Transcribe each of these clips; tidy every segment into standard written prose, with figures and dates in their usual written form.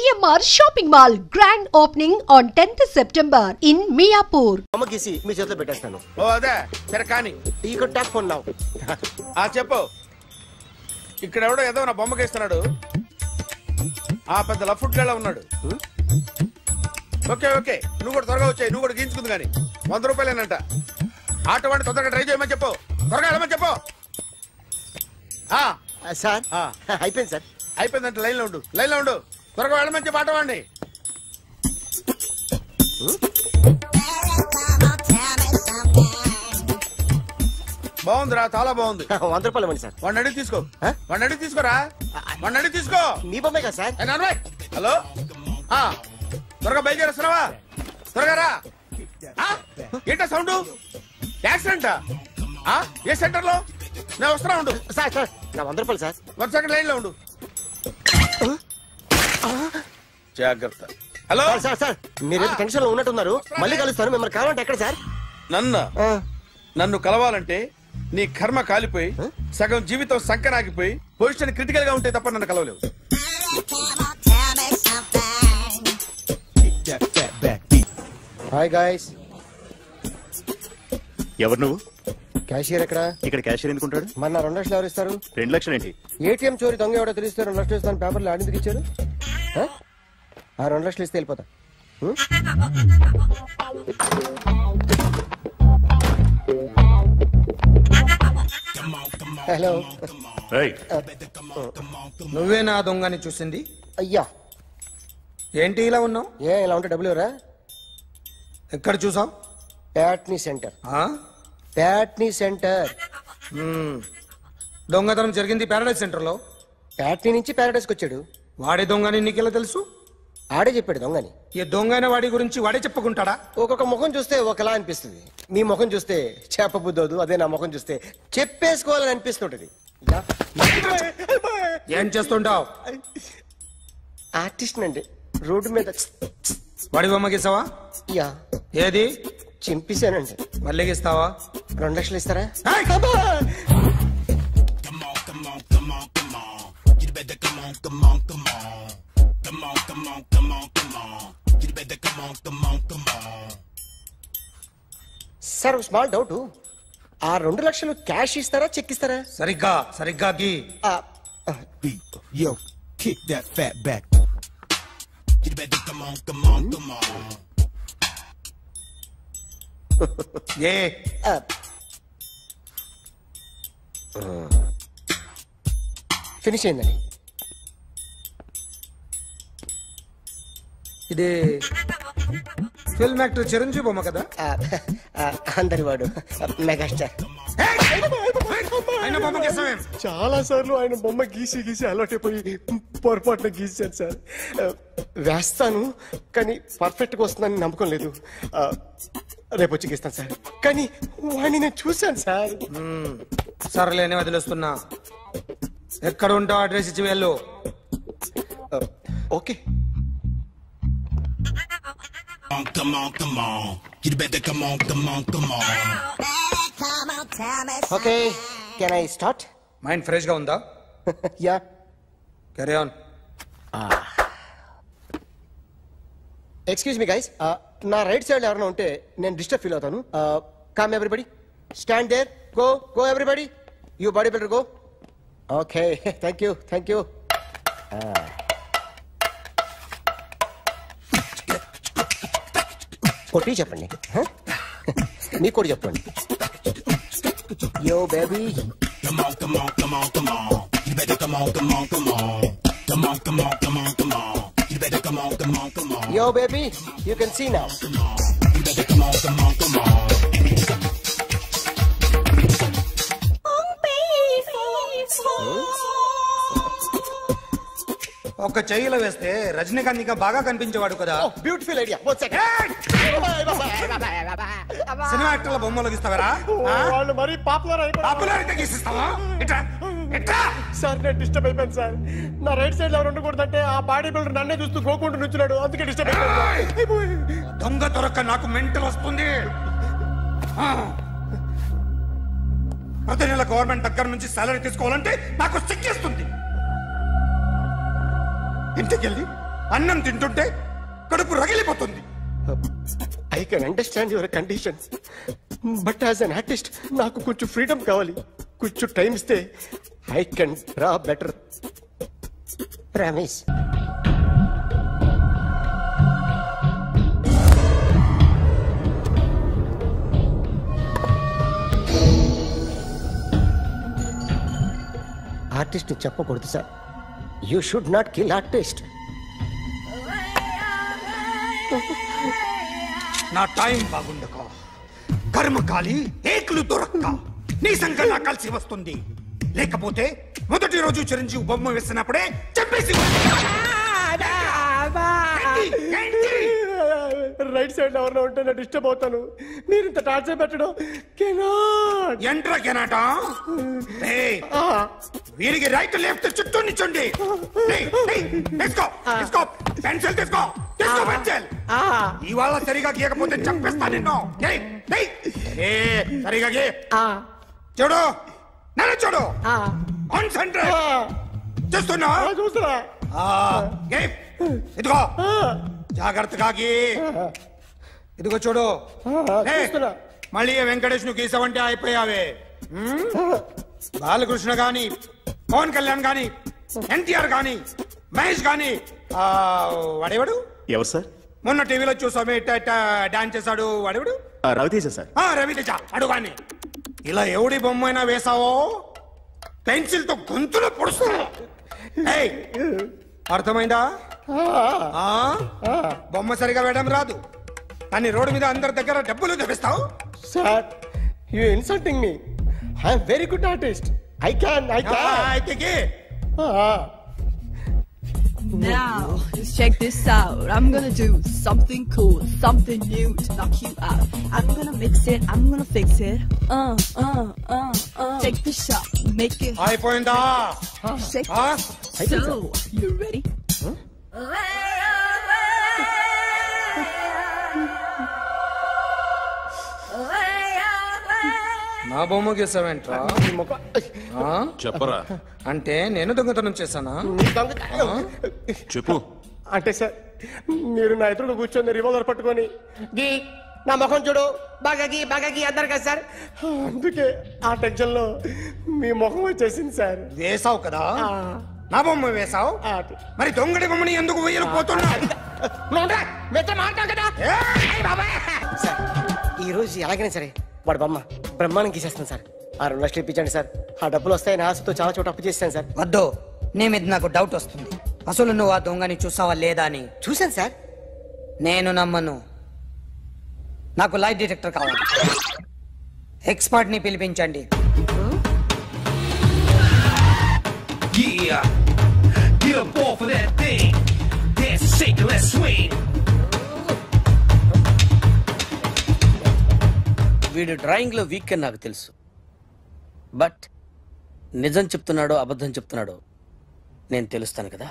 GMR Shopping Mall grand opening on 10th September in Miapur. అమ్మకిసి మీ చేతిలో పెట్టేస్తాను. ఓ అదే సరే కానీ ఈ కుడ్ టాక్ ఫోన్ నౌ. చెప్పు. ఇక్కడ ఎవడో ఏదో నా బొమ్మకి ఇస్తున్నాడు. ఆ పెద్ద లఫుట్ గళ్ళ ఉన్నాడు. ఓకే ఓకే నువ్వు కూడా త్వరగా వచ్చాయి. నువ్వు కూడా గీంచుకుంది కానీ 100 రూపాయలేనంట. ఆటో వాడిని తొందరగా డ్రైవ్ చేయమని చెప్పు. త్వరగా వెళ్ళమని చెప్పు. సార్ అయిపోయింది సార్. అయిపోయిందంటే లైన్లో ఉండు. లైన్లో ఉండు. త్వరగా వెళ్ళమని చెప్పు ఆటో వాడిని. బాగుందిరా చాలా బాగుంది. 100 రూపాయలు ఇవ్వండి సార్. వాడిని అడిగి తీసుకో. వాడిని అడిగి తీసుకోరా. వాడిని అడిగి తీసుకో. మీ బొమ్మే కదా సార్. హలో త్వరగా బయలుదేరేస్తున్నావా? త్వరగా రా. ఏంటా సౌండ్? యాక్సిడెంటా? ఏ సెంటర్ లో? నేను వస్తున్నా ఉండు. సార్ సార్ నా 100 రూపాయలు సార్. 1 సెకండ్ లైన్ లో ఉండు. జాగ్రత్త. హలో సార్ సార్ మీరు టెన్షన్ లో ఉన్నట్టున్నారు. మళ్ళీ కలుస్తాను. మిమ్మల్ని కావాలంటే ఎక్కడ సార్? నన్ను కలవాలంటే నీ కర్మ కాలిపోయి సగం జీవితం సంకనాగిపోయి పొజిషన్ క్రిటికల్ గా ఉంటే తప్ప నన్ను కలవలేవు. Hi guys. ఎవరు నువ్వు? క్యాషియర్ ఎక్కడ? ఇక్కడ క్యాషియర్ ఎందుకుంటాడు? మన 2 లక్షలు ఎవరు ఇస్తారు? 2 లక్షలు ఏంటి? ఏటీఎం చోరీ దొంగ ఎవడో తెలిస్తే 2 లక్షలు ఇస్తాను పేపర్లు ఆడిందుకు ఇచ్చారు. ఆ 2 లక్షలు ఇస్తే వెళ్ళిపోతా. హలో నువ్వే నా దొంగని చూసింది? అయ్యా ఏంటి ఇలా ఉన్నావు? ఇలా ఉంటే డబ్బులు ఎవరా? ఎక్కడ చూసావు? ప్యాట్నీ సెంటర్. ప్యాట్నీ సెంటర్. దొంగతనం జరిగింది ప్యారడైజ్ సెంటర్ లో. ప్యాట్నీ నుంచి ప్యారడైజ్కి వచ్చాడు. వాడే దొంగని నీకెలా తెలుసు? ఆడే చెప్పాడు దొంగని. ఈ దొంగైన వాడి గురించి వాడే చెప్పుకుంటాడా? ఒక్కొక్క ముఖం చూస్తే ఒకలా అనిపిస్తుంది. మీ ముఖం చూస్తే చెప్పబుద్దోదు. అదే నా ముఖం చూస్తే చెప్పేసుకోవాలని అనిపిస్తుంటది. ఏం చేస్తుంటావు? ఆర్టిస్ట్ అండి. రోడ్డు మీద వాడి బొమ్మ గీసావా? యా. ఏది? చింపేశానండి. మళ్ళీ గీస్తావా? 2 లక్షలు ఇస్తారా? Sir small doubt. ఆ 2 లక్షలు క్యాష్ ఇస్తారా చెక్ ఇస్తారా? సరిగ్గా గీ. Yo, kick that fat back. You better come on. Finish అయిందండి. ఇది ఫిల్మ్ యాక్టర్ చిరంజీవి బొమ్మ కదా? అందరి వాడు మెగాస్టార్. చాలా సార్లు ఆయన బొమ్మ గీసి అలవాటైపోయి పొరపాటున గీసాను సార్. వేస్తాను కానీ పర్ఫెక్ట్గా వస్తుందని నమ్మకం లేదు. రేపు వచ్చి గీస్తాను సార్. కానీ వాడిని నేను చూశాను సార్. సర్లేని వదిలేస్తున్నా. ఎక్కడ ఉంటావు అడ్రస్ ఇచ్చి వెళ్ళు. Okay. Come on. You better come on. Okay can I start? Mind fresh గా ఉందా? Yeah. Carry on. Excuse me guys. నా రైట్ సైడ్ ఎవరైనా ఉంటే నేను డిస్టర్బ్ ఫీల్ అవుతాను. Come everybody, stand there. Go everybody. You body builder go. Okay thank you. కొట్టి చెప్పండి. నీకు కూడా చెప్పండి. Yo baby. Come on. You better come on. Come on. You better come on. Yo baby, you can see now. You better come on. ఒక చెయ్యిలో వేస్తే రజనీకాంత్ ఇంకా బాగా కనిపించేవాడు కదా. Beautiful idea. One second. Cinema యాక్టర్ల బొమ్మలు గీస్తావరా? వాళ్ళు మరి పాపులారిటీ గీసిస్తావా? సార్ నేను డిస్టర్బ్ అయిపోయాను సార్. నా రైట్ సైడ్ ఎవరు ఉండకూడదంటే ఆ బాడీ బిల్డర్ నన్నే చూస్తూ గోకుంటూ నుంచున్నాడు. అందుకే డిస్టర్బ్ అయిపోయాను. దొంగ దొరక్క నాకు మెంటల్ వస్తుంది. ప్రతి నెల గవర్నమెంట్ దగ్గర నుంచి సాలరీ తీసుకోవాలంటే నాకు సిగ్గేస్తుంది. ఇంటికెళ్ళి అన్నం తింటుంటే కడుపు రగిలిపోతుంది. I can understand your conditions, but as an artist నాకు కొంచెం ఫ్రీడమ్ కావాలి. కొంచెం టైం ఇస్తే I can draw better. Promise. Artist చెప్పకూడదు sir. You should not kill artist. నా టైం బాగుండక కర్మకాలి ఏకులు దొరక్క నీ సంఖ్య నా కలిసి వస్తుంది. లేకపోతే మొదటి రోజు చిరంజీవి బొమ్మ వేసినప్పుడే చెప్పేసి రైట్ సైడ్ ఎవరిలో ఉంటే నేను డిస్టర్బ్ అవుతాను. మీరు ఇంత టార్చర్ పెట్టడం ఎంట్రా కెనాట. వీరికి రైట్ లెఫ్ట్ చుట్టూ నిచ్చండి. పెన్సిల్ తీసుకో, పెన్సిల్. ఇవాళ సరిగా గీయకపోతే చంపేస్తా నిన్ను. సరిగా గీ. చూడు, నన్ను చూడు. కాన్సంట్రేట్ చేస్తున్నా. చూస్తున్నా. ఇదిగో జాగ్రత్తగా గీ. ఇదిగో చూడు. మళ్ళీ వెంకటేష్ ను గీసావంటే అయిపోయావే. బాలకృష్ణ గాని, పవన్ కళ్యాణ్ గాని, ఎన్టీఆర్ గాని, మహేష్ గాని, వాడేవాడు ఎవరు సార్? మొన్న టీవీలో చూసామే డాన్స్ చేశాడు వాడేవాడు? రవితేజ సార్. రవితేజ అడుగాని. ఇలా ఎవడి బొమ్మైనా వేసావో పెన్సిల్ తో గొంతులో పొడుస్తా. అర్థమైందా? బొమ్మ సరిగా వేయడం రాదు కానీ రోడ్డు మీద అందరి దగ్గర డబ్బులు తెప్పిస్తావు. Sir, you insulting me. I am very good artist. I can. Now, just check this out. I'm gonna do something cool, something new to knock you out. I'm gonna mix it, I'm gonna fix it. Take the shot, make it. అయిపోయిందా? Shake it. So, you ready? నా బొమ్మ గీసావేంట్రా? చెప్పరా. అంటే నేను దొంగతనం చేశానా? చెప్పు. అంటే సార్, మీరు నా ఎదురుగా కూర్చొని రివాల్వర్ పట్టుకొని గీ, నా ముఖం చూడు, బాగా గీ అన్నారు కదా సార్. అందుకే ఆ టెన్షన్ లో మీ ముఖం వచ్చేసింది సార్. వేసావు కదా, నా బొమ్మ వేసావు. మరి దొంగడి బొమ్మని ఎందుకు వేయకపోతున్నా? ఈ రోజు ఎలాగైనా సరే వాడు బొమ్మ బ్రహ్మాండం గీసేస్తాను సార్. 6 లక్షలు ఇప్పించండి సార్. ఆ డబ్బులు వస్తాయని ఆశతో చాలా చోట అప్పు చేస్తాను సార్. వద్దు, నీ మీద నాకు డౌట్ వస్తుంది. అసలు నువ్వు ఆ దొంగని చూసావా లేదా అని. చూశాను సార్. నేను నమ్మను. నాకు లైట్ డిటెక్టర్ కావాలి. ఎక్స్పర్ట్ ని పిలిపించండి. వీడు డ్రాయింగ్ లో వీక్ అని నాకు తెలుసు, బట్ నిజం చెప్తున్నాడో అబద్ధం చెప్తున్నాడో నేను తెలుస్తాను కదా.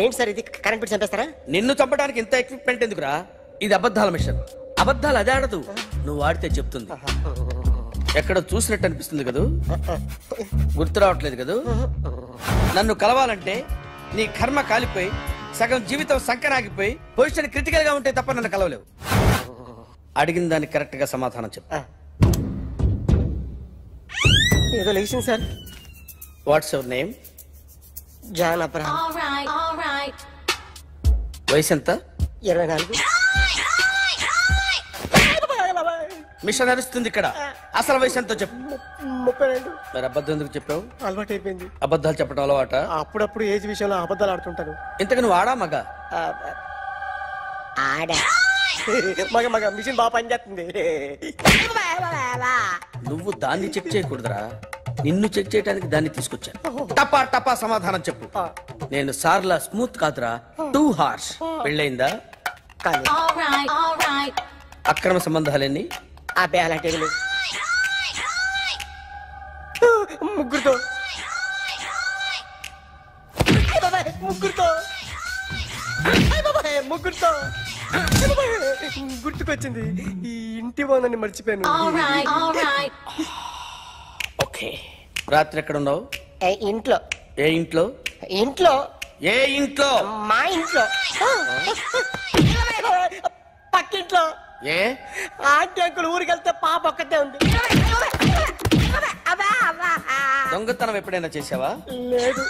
ఏంటి సార్ ఇది? కరెంట్ బిల్ చంపేస్తారా? నిన్ను చంపడానికి ఇంత ఎక్విప్మెంట్ ఎందుకురా? ఇది అబద్ధాల మిషన్. అబద్ధాలు అదే ఆడదు, నువ్వు ఆడితే చెప్తుంది. ఎక్కడ చూసినట్టు అనిపిస్తుంది కదూ, గుర్తు రావట్లేదు కదూ. నన్ను కలవాలంటే నీ కర్మ కాలిపోయి సగం జీవితం సంకనాగిపోయి పొజిషన్ క్రిటికల్ గా ఉంటే తప్ప నన్ను కలవలేవు. అడిగిన దానికి కరెక్ట్ గా సమాధానం చెప్పు. ఏదో లేచింది sir. What's your name? John Abraham. వయసు ఎంత? 24. మిషన్ నడుస్తుంది ఇక్కడ. అసలు వయసు ఎంతో చెప్పు. 32. మరి అబద్ధం ఎందుకు చెప్పావు? అలవాటు అయిపోయింది. అబద్ధాలు చెప్పడం అలవాట? అప్పుడప్పుడు ఏజ్ విషయంలో అబద్ధాలు ఆడుతుంటాను. ఇంతకు నువ్వు ఆడా మగ? ఆడా. మగ మిషన్ బాగా పనిచేస్తుంది. నువ్వు దాన్ని చెక్ చేయకూడదురా, నిన్ను చెక్ చేయడానికి దాన్ని తీసుకొచ్చాను. టపా టపా సమాధానం చెప్పు. నేను సార్లా స్మూత్ కాదురా, టూ హార్ష్. పెళ్ళయిందా? అక్రమ సంబంధాలన్నీ? అబ్బే అలాంటి ముగ్గురుతో ముగ్గురుతో గుర్తుకొచ్చింది. ఈ ఇంటి బాగుందని మర్చిపోయాను. ఓకే, రాత్రి ఎక్కడ ఉన్నావు? ఇంట్లో. ఏ ఇంట్లో? ఇంట్లో. ఏ ఇంట్లో? మా ఇంట్లో. పక్కింట్లో. ఏ ఆంటీ అంకుల్ ఊరికి వెళ్తే పాప ఒక్కతే ఉంది. దొంగతనం ఎప్పుడైనా చేసావా? లేదు.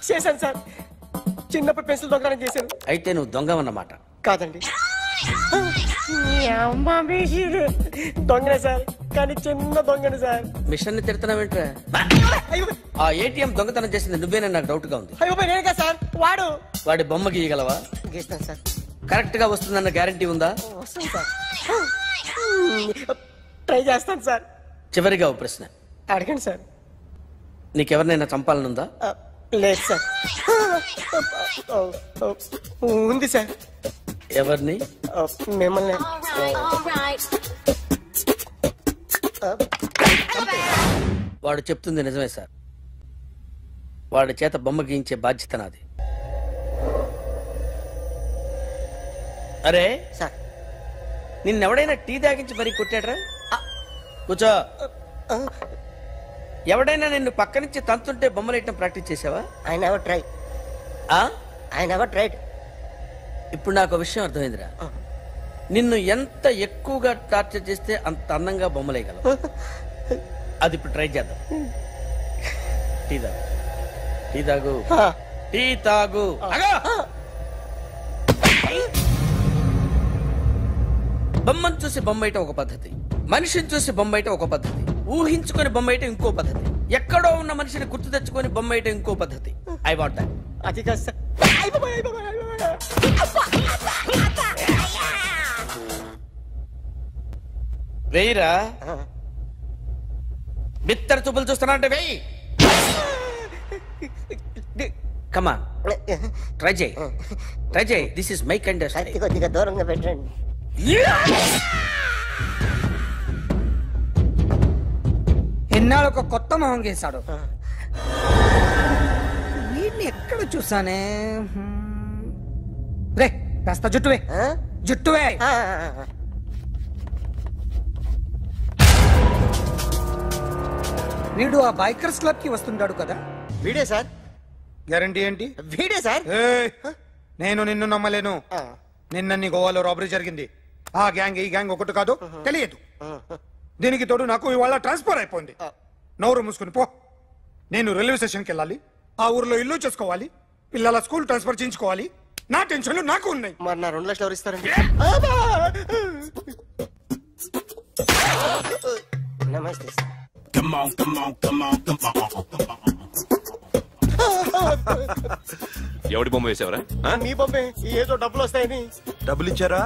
చేశాను సార్, చిన్నప్పుడు పెన్సిల్ దొంగతనం చేశాను. అయితే నువ్వు దొంగవన్నమాట. కాదండి, దొంగనే సార్, కానీ చిన్న దొంగనే సార్. మిషన్ ని తిడుతున్నావేంట్రా? ఆ ఏటీఎం దొంగతనం చేసింది నువ్వేనని నాకు డౌట్ గా ఉంది. అయ్యో నేనే సార్. వాడి బొమ్మ గీయగలవా? గీస్తాను సార్. కరెక్ట్ గా వస్తుందన్న గ్యారంటీ ఉందా? వస్తాను సార్, ట్రై చేస్తాను సార్. చివరిగా ఓ ప్రశ్న అడగండి సార్. నీకెవరినైనా చంపాలనుందా? లేదు సార్. ఉంది సార్. ఎవరిని? మిమ్మల్ని. వాడు చెప్తుంది నిజమే సార్. వాడి చేత బొమ్మ గీయించే బాధ్యత నాది. అరే సార్, నిన్నెవడైనా టీ తాగించి మరీ కొట్టాడ్రా? కూర్చో. ఎవడైనా నిన్ను పక్క నుంచి తంతుంటే బొమ్మలేయటం ప్రాక్టీస్ చేసావా? I never try. I never tried. ఇప్పుడు నాకు విషయం అర్థమైందిరా. నిన్ను ఎంత ఎక్కువగా టార్చర్ చేస్తే అంత అందంగా బొమ్మలేయగలవు. అది ఇప్పుడు ట్రై చేద్దాం. టీ తాగు, టీ తాగు, టీ తాగు. బొమ్మను చూసి బొమ్మేయటం ఒక పద్ధతి, మనిషిని చూసి బొమ్మేయటం ఒక పద్ధతి, ఊహించుకొని బొమ్మేయటం ఇంకో పద్ధతి, ఎక్కడో ఉన్న మనిషిని గుర్తు తెచ్చుకొని బొమ్మేయటం ఇంకో పద్ధతి. I want that. అది కాదు సార్. వెయ్యిరా. బిత్తర చూపులు చూస్తున్నా అంటే వెయ్యి. కమాన్, ట్రై చేయి, ట్రై చేయి. This is my kind. కొద్దిగా దూరంగా పెట్టండి. ఎన్నాళ్ళు ఒక కొత్త మొహం గీశాడు. వీడిని ఎక్కడ చూసానే? రే కాస్త జుట్టువే, జుట్టువే. వీడు ఆ బైకర్స్ క్లబ్ కి వస్తుంటాడు కదా? వీడే సార్. గ్యారంటీ ఏంటి? వీడే సార్. నేను నిన్ను నమ్మలేను. నిన్న నీ గోవాలో రాబరీ జరిగింది. ఆ గ్యాంగ్ ఈ గ్యాంగ్ ఒకటి కాదు, తెలియదు. దీనికి తోడు నాకు ఇవాళ ట్రాన్స్ఫర్ అయిపోయింది. నోరు మూసుకుని పో. నేను రైల్వే స్టేషన్కి వెళ్ళాలి, ఆ ఊర్లో ఇల్లు చేసుకోవాలి, పిల్లల స్కూల్ ట్రాన్స్ఫర్ చేయించుకోవాలి. నా టెన్షన్లు నాకు ఉన్నాయి. మరి నా 2 లక్షలు ఎవరు ఇస్తారండి? నమస్తే సార్. ఎవడి బొమ్మ వేసావరా? మీ బొమ్మే. ఏదో డబ్బులు వస్తాయని. డబ్బులు ఇచ్చారా?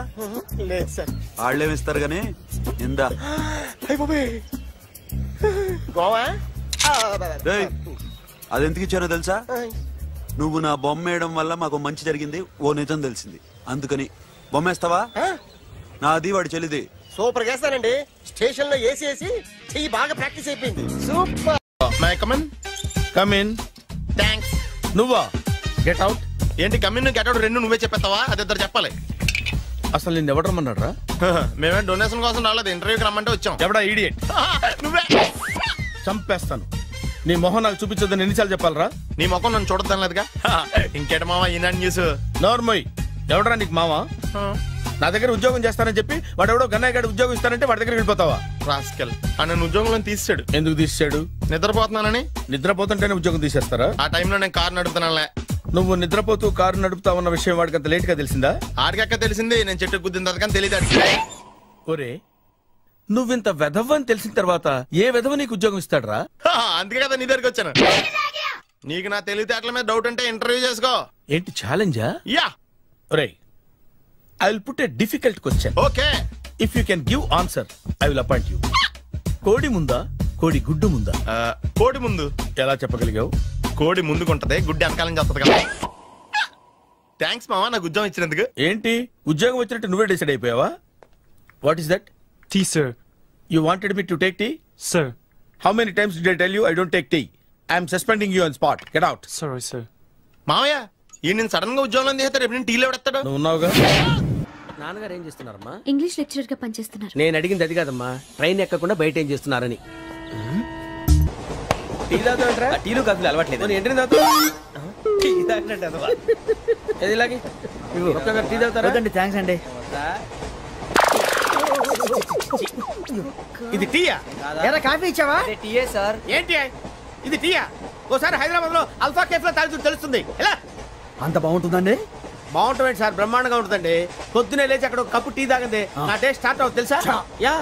లేదు సార్. వాళ్ళేమి ఇస్తారు గానీ ఇందా. గోవా అదెందుకు ఇచ్చారో తెలుసా? నువ్వు నా బొమ్మ వేయడం వల్ల మాకు మంచి జరిగింది, ఓ నిజం తెలిసింది, అందుకని. బొమ్మేస్తావా? నాది వాడి చెల్లిది. సూపర్ చేస్తానండి. స్టేషన్ లో ఏసీ వేసి చెయ్యి బాగా ప్రాక్టీస్ అయిపోయింది. Super. My come in. Come in. Thanks. నువ్వా? Get out. ఏంటి కమిన్ గెట్ అవుట్ రెండు నువ్వే చెప్పేస్తావా? అది ఇద్దరు చెప్పాలి. అసలు నిన్ను ఎవరు రమ్మన్నాడు రా? మేమే డొనేషన్ కోసం రాలేదు, ఇంటర్వ్యూకి రమ్మంటే వచ్చాం. ఎవడా ఈడియట్? నువ్వే. చంపేస్తాను. నీ మొహం నాకు చూపించొద్దని ఎన్నిసార్లు చెప్పాలరా? నీ మొహం నన్ను చూడద్దాం లేదుగా. ఇంకేట మావా ఈనాడు న్యూస్. నోర్మోయ్. ఎవడరా నీకు మావా? నా దగ్గర ఉద్యోగం చేస్తానని చెప్పి వాడెవడో గన్నయ్య గారి ఉద్యోగం ఇస్తానంటే వాడి దగ్గర వెళ్ళిపోతావా? రాస్కెల్. నన్ను ఉద్యోగంలో తీసాడు. ఎందుకు తీసాడు? నిద్రపోతున్నానని. నిద్రపోతుంటేనే ఉద్యోగం తీసేస్తారా? ఆ టైంలో నేను కారు నడుపుతున్నానులే. నువ్వు నిద్రపోతూ కారు నడుపుతావన్న విషయం వాడికి అంత లేట్ గా తెలిసిందా? ఆడికక్క తెలిసింది, నేను చెట్టు గుద్దిన తర్వాత కానీ తెలియదు. ఒరే, నువ్వింత వెధవ్ అని తెలిసిన తర్వాత ఏ వెధవ నీకు ఉద్యోగం ఇస్తాడరా? అందుకే కదా నీ దగ్గరికి వచ్చాను. నీకు నా తెలివితేటల మీద డౌట్ అంటే ఇంటర్వ్యూ చేసుకో. ఏంటి ఛాలెంజా? యా. ఒరే, I will put a difficult question. Okay. If you can give answer, I will appoint you. కోడి ముందా, కోడి గుడ్డు ముందా? కోడి ముందు. ఎలా చెప్పగలిగావు? కోడి ముందుకుంటది, గుడ్డి వెనకాలం చేస్తుంది కదా. థ్యాంక్స్ మావా నాకు ఉద్యోగం ఇచ్చినందుకు. ఏంటి ఉద్యోగం వచ్చినట్టు నువ్వే డిసైడ్ అయిపోయావా? What is that? Tea sir. You wanted me to take tea? Sir. How many times did I tell you I don't take tea? I am suspending you on spot. Get out. Sorry, sir. మావయ్య, ఈ నేను sudden గా ఉద్యోగంలో తీసేస్తాడు. రేపు నేను టీలో పెడతాడు. నువ్వు ఉన్నావుగా. నాన్నగారు ఏం చేస్తున్నారమ్మా? ఇంగ్లీష్ లెక్చరర్ గా పనిచేస్తున్నారు. నేను అడిగింది అది కాదమ్మా, ట్రైన్ ఎక్కకుండా బయట ఏం చేస్తున్నారని. టీ తాగుతాంట్రా? టీలు కాదు అలవాట్లేదు. ఏంటి తాగుతా? టీ తాగినట్టు ఏది ఇలాగే టీ తాగుతారా? థ్యాంక్స్ అండి. ఇది టీయా? కాఫీ ఇచ్చావా? టీయే సార్. ఏంటి ఇది టీయా? ఓసారి హైదరాబాద్ లో అల్ఫా కేఫ్ లో తాగుతూ తెలుస్తుంది. ఎలా అంత బాగుంటుందండి? బాగుంటుంది సార్, బ్రహ్మాండంగా ఉంటుందండి. పొద్దునే లేచి అక్కడ ఒక కప్పు టీ తాగండి, నా డే స్టార్ట్ అవుతుంది తెలుసా? యా.